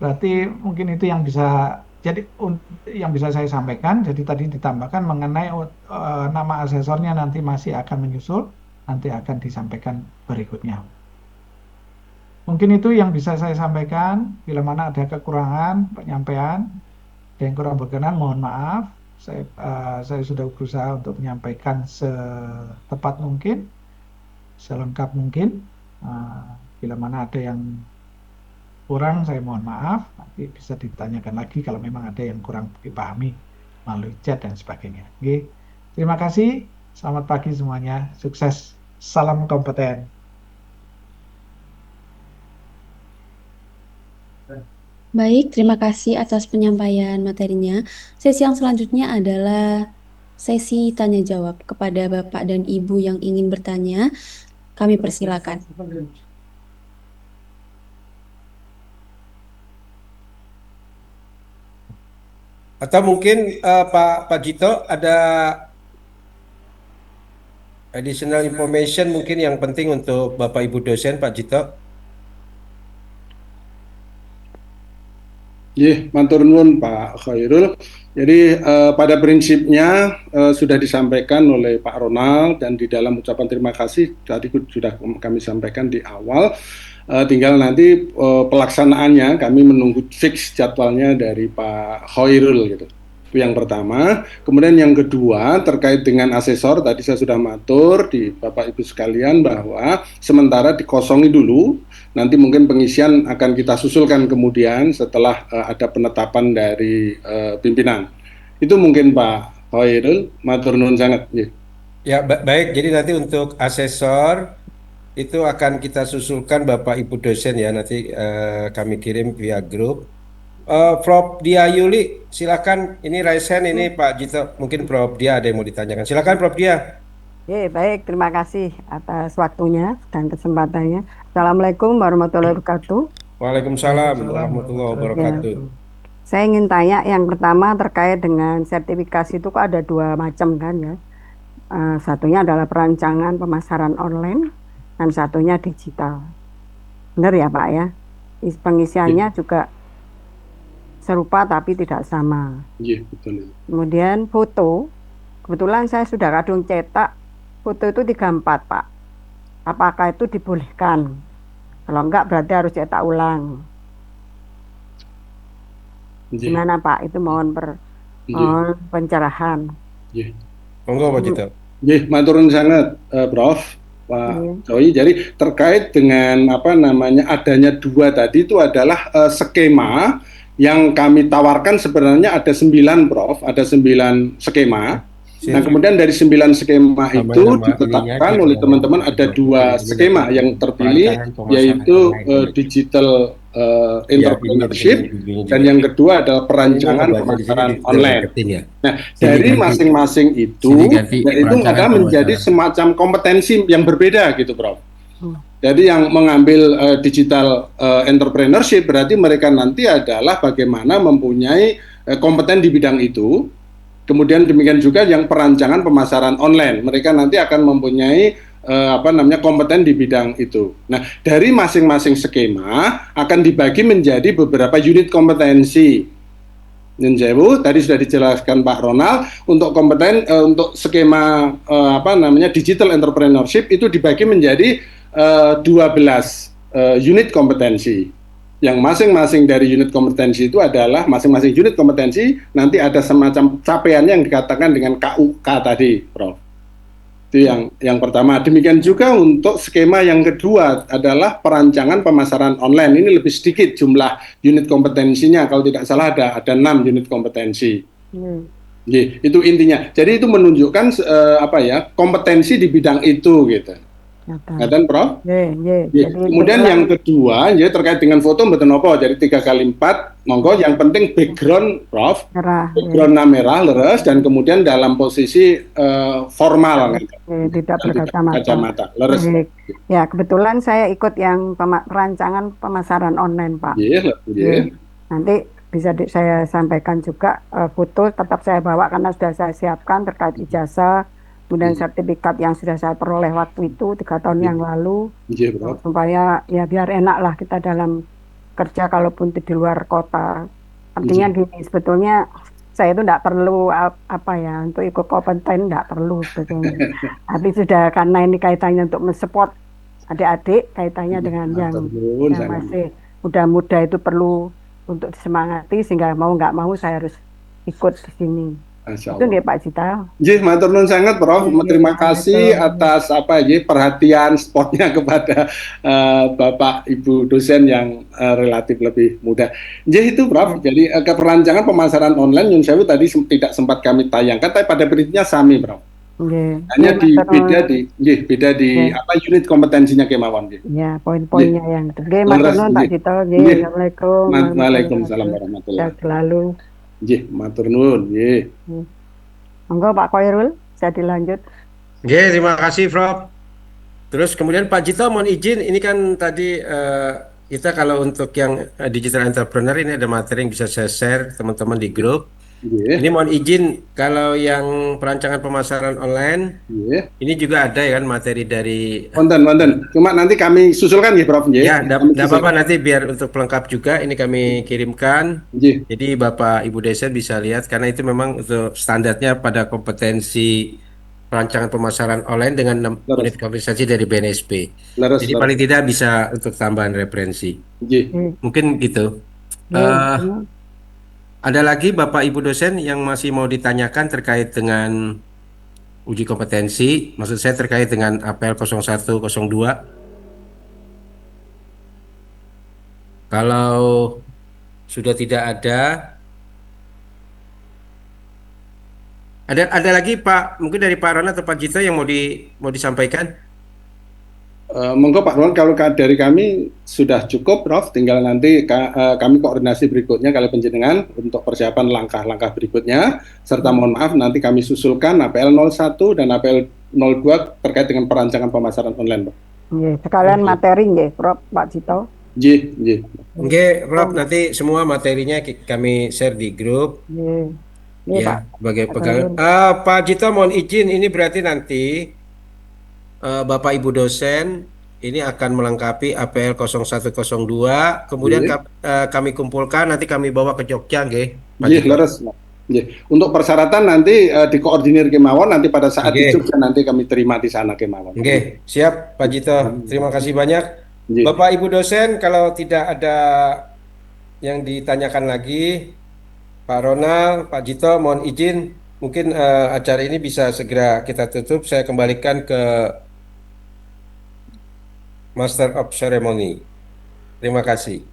Berarti mungkin itu yang bisa saya sampaikan. Jadi tadi ditambahkan mengenai nama asesornya nanti masih akan menyusul, nanti akan disampaikan berikutnya. Mungkin itu yang bisa saya sampaikan. Bila mana ada kekurangan penyampaian, ada yang kurang berkenan, mohon maaf. Saya sudah berusaha untuk menyampaikan setepat mungkin, selengkap mungkin. Bila mana ada yang kurang, saya mohon maaf, nanti bisa ditanyakan lagi kalau memang ada yang kurang dipahami melalui chat dan sebagainya. Oke. Terima kasih, selamat pagi semuanya, sukses, salam kompeten. Baik, terima kasih atas penyampaian materinya. Sesi yang selanjutnya adalah sesi tanya jawab kepada Bapak dan Ibu yang ingin bertanya. Kami persilakan. Atau mungkin Pak Jito ada additional information mungkin yang penting untuk Bapak Ibu dosen Pak Jito. Matur nuwun Pak Khairul. Jadi pada prinsipnya sudah disampaikan oleh Pak Ronald dan di dalam ucapan terima kasih tadi sudah kami sampaikan di awal. Tinggal nanti pelaksanaannya kami menunggu fix jadwalnya dari Pak Khairul gitu. Itu yang pertama. Kemudian yang kedua terkait dengan asesor tadi saya sudah matur di Bapak Ibu sekalian bahwa sementara dikosongi dulu. Nanti mungkin pengisian akan kita susulkan kemudian setelah ada penetapan dari pimpinan. Itu mungkin Pak Khairul, matur nuwun sangat. Ya baik. Jadi nanti untuk asesor itu akan kita susulkan Bapak Ibu dosen ya, nanti kami kirim via grup. Prof Dia Yuli, silakan. Ini raise hand ini Pak Jito, mungkin Prof Dia ada yang mau ditanyakan. Silakan Prof Dia. Baik, terima kasih atas waktunya dan kesempatannya. Assalamualaikum warahmatullahi wabarakatuh. Waalaikumsalam warahmatullahi wabarakatuh. Saya ingin tanya yang pertama terkait dengan sertifikasi itu kok ada dua macam kan ya. Satunya adalah perancangan pemasaran online dan satunya digital. Benar ya Pak ya? Pengisiannya juga serupa tapi tidak sama. Iya, betul. Kemudian foto, kebetulan saya sudah kadung cetak, foto itu 3/4 Pak. Apakah itu dibolehkan? Kalau enggak berarti harus cetak ulang. Gimana Pak? Itu mohon pencerahan. Monggo Pak Jito. Matur nuwun sangat Prof. Pak Joy, jadi terkait dengan adanya dua tadi itu adalah skema yang kami tawarkan sebenarnya ada 9 Prof, ada 9 skema. Nah kemudian dari 9 skema itu ditetapkan oleh teman-teman ada 2 skema yang terpilih yaitu digital entrepreneurship dan yang kedua adalah perancangan pemasaran online. Nah dari masing-masing itu ada menjadi semacam kompetensi yang berbeda gitu Prof. Jadi yang mengambil digital entrepreneurship berarti mereka nanti adalah bagaimana mempunyai kompeten di bidang itu. Kemudian demikian juga yang perancangan pemasaran online, mereka nanti akan mempunyai kompeten di bidang itu. Nah, dari masing-masing skema akan dibagi menjadi beberapa unit kompetensi. Ninjewu tadi sudah dijelaskan Pak Ronald, untuk kompeten untuk skema digital entrepreneurship itu dibagi menjadi 12 unit kompetensi, yang masing-masing dari unit kompetensi itu adalah masing-masing unit kompetensi nanti ada semacam capaiannya yang dikatakan dengan KUK tadi, Prof. Itu yang pertama. Demikian juga untuk skema yang kedua adalah perancangan pemasaran online. Ini lebih sedikit jumlah unit kompetensinya, kalau tidak salah ada 6 unit kompetensi. Itu intinya. Jadi itu menunjukkan kompetensi di bidang itu gitu. Ngaten, Prof? Kemudian yang kedua, ya terkait dengan foto mboten napa, jadi 3x4, monggo yang penting background, Prof. Backgroundnya merah, leres, dan kemudian dalam posisi formal, tidak berkacamata. Leres. Ya, kebetulan saya ikut yang perancangan pemasaran online, Pak. Nanti bisa saya sampaikan juga foto tetap saya bawa karena sudah saya siapkan terkait ijazah. Kemudian sertifikat yang sudah saya peroleh waktu itu 3 tahun yang lalu, supaya ya biar enak lah kita dalam kerja kalaupun di luar kota. Artinya gini, sebetulnya saya itu tidak perlu untuk ikut kompeten, tidak perlu sebetulnya. Tapi sudah karena ini kaitannya untuk mensupport adik-adik, kaitannya dengan yang masih muda-muda itu perlu untuk disemangati, sehingga mau nggak mau saya harus ikut di sini. Itu nih Pak Cita. Matur nuwun sangat, Prof. Terima kasih atas perhatian spotnya kepada Bapak Ibu dosen yang relatif lebih muda. Itu, Prof. Jadi keperancangan pemasaran online Nyun Sewu tadi tidak sempat kami tayangkan, tapi pada prinsipnya sami, Prof. Hanya beda di unit kompetensinya kemawon. Ya, poin-poinnya yang itu. Matur nuwun Pak Cita. Assalamualaikum. Waalaikumsalam warahmatullahi wabarakatuh. Selalu. Matur nuwun. Monggo Pak Khairul, saya dilanjut. Terima kasih, Prof. Terus kemudian Pak Jito mohon izin, ini kan tadi kita kalau untuk yang digital entrepreneur ini ada materi yang bisa saya share teman-teman di grup. Ini mohon izin kalau yang perancangan pemasaran online, ini juga ada ya kan materi dari Wonten. Cuma nanti kami susulkan ya, Prof. Ya, enggak apa-apa, nanti biar untuk pelengkap juga ini kami kirimkan. Jadi Bapak Ibu dosen bisa lihat karena itu memang untuk standarnya pada kompetensi perancangan pemasaran online dengan 6 unit kompetensi dari BNSP. Jadi paling tidak bisa untuk tambahan referensi. Mungkin gitu. Ada lagi Bapak Ibu dosen yang masih mau ditanyakan terkait dengan uji kompetensi, maksud saya terkait dengan APL 0102. Kalau sudah tidak ada lagi Pak, mungkin dari Pak Rona atau Pak Jito yang mau disampaikan? Monggo Pak Ron, kalau dari kami sudah cukup, Prof. Tinggal nanti kami koordinasi berikutnya kali penjenengan untuk persiapan langkah-langkah berikutnya, serta mohon maaf nanti kami susulkan APL 01 dan APL 02 terkait dengan perancangan pemasaran online, Pak. Sekalian materi nggih, Prof. Pak Cito. Prof, nanti semua materinya kami share di grup. Ya, sebagai pegangan. Pak Jito mohon izin, ini berarti nanti Bapak Ibu dosen ini akan melengkapi APL 0102, kemudian kami kumpulkan, nanti kami bawa ke Jogja, leres. Untuk persyaratan nanti dikoordinir kemawon, nanti pada saat di Jogja nanti kami terima di sana kemawon. Siap Pak Jito, terima kasih banyak. Bapak Ibu dosen, kalau tidak ada yang ditanyakan lagi, Pak Ronald, Pak Jito mohon izin, mungkin acara ini bisa segera kita tutup. Saya kembalikan ke Master of Ceremony. Terima kasih.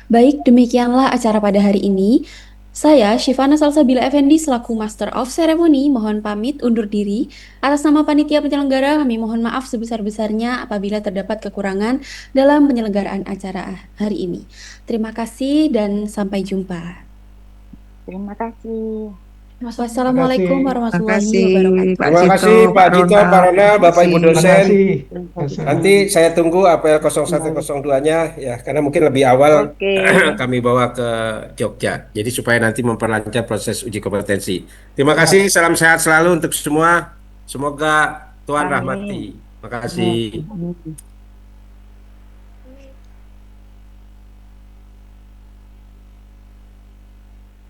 Baik, demikianlah acara pada hari ini. Saya, Syifana Salsabila Effendi, selaku Master of Ceremony, mohon pamit undur diri. Atas nama panitia penyelenggara, kami mohon maaf sebesar-besarnya apabila terdapat kekurangan dalam penyelenggaraan acara hari ini. Terima kasih dan sampai jumpa. Terima kasih. Wassalamualaikum Kasih. warahmatullahi Makasih wabarakatuh. Pak Terima Jito, kasih Pak Jito, Pak Ronald. Rona, Bapak Ibu Makasih. Terima dosen. kasih. Nanti saya tunggu APL 0102-nya ya, karena mungkin lebih awal Oke. kami bawa ke Jogja. Jadi supaya nanti memperlancar proses uji kompetensi. Terima kasih, salam sehat selalu untuk semua. Semoga Tuhan Amin. rahmati. Terima kasih. Amin.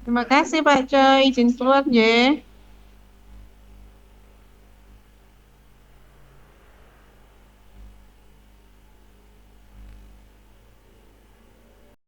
Terima kasih Pak Coy, izin keluar ya.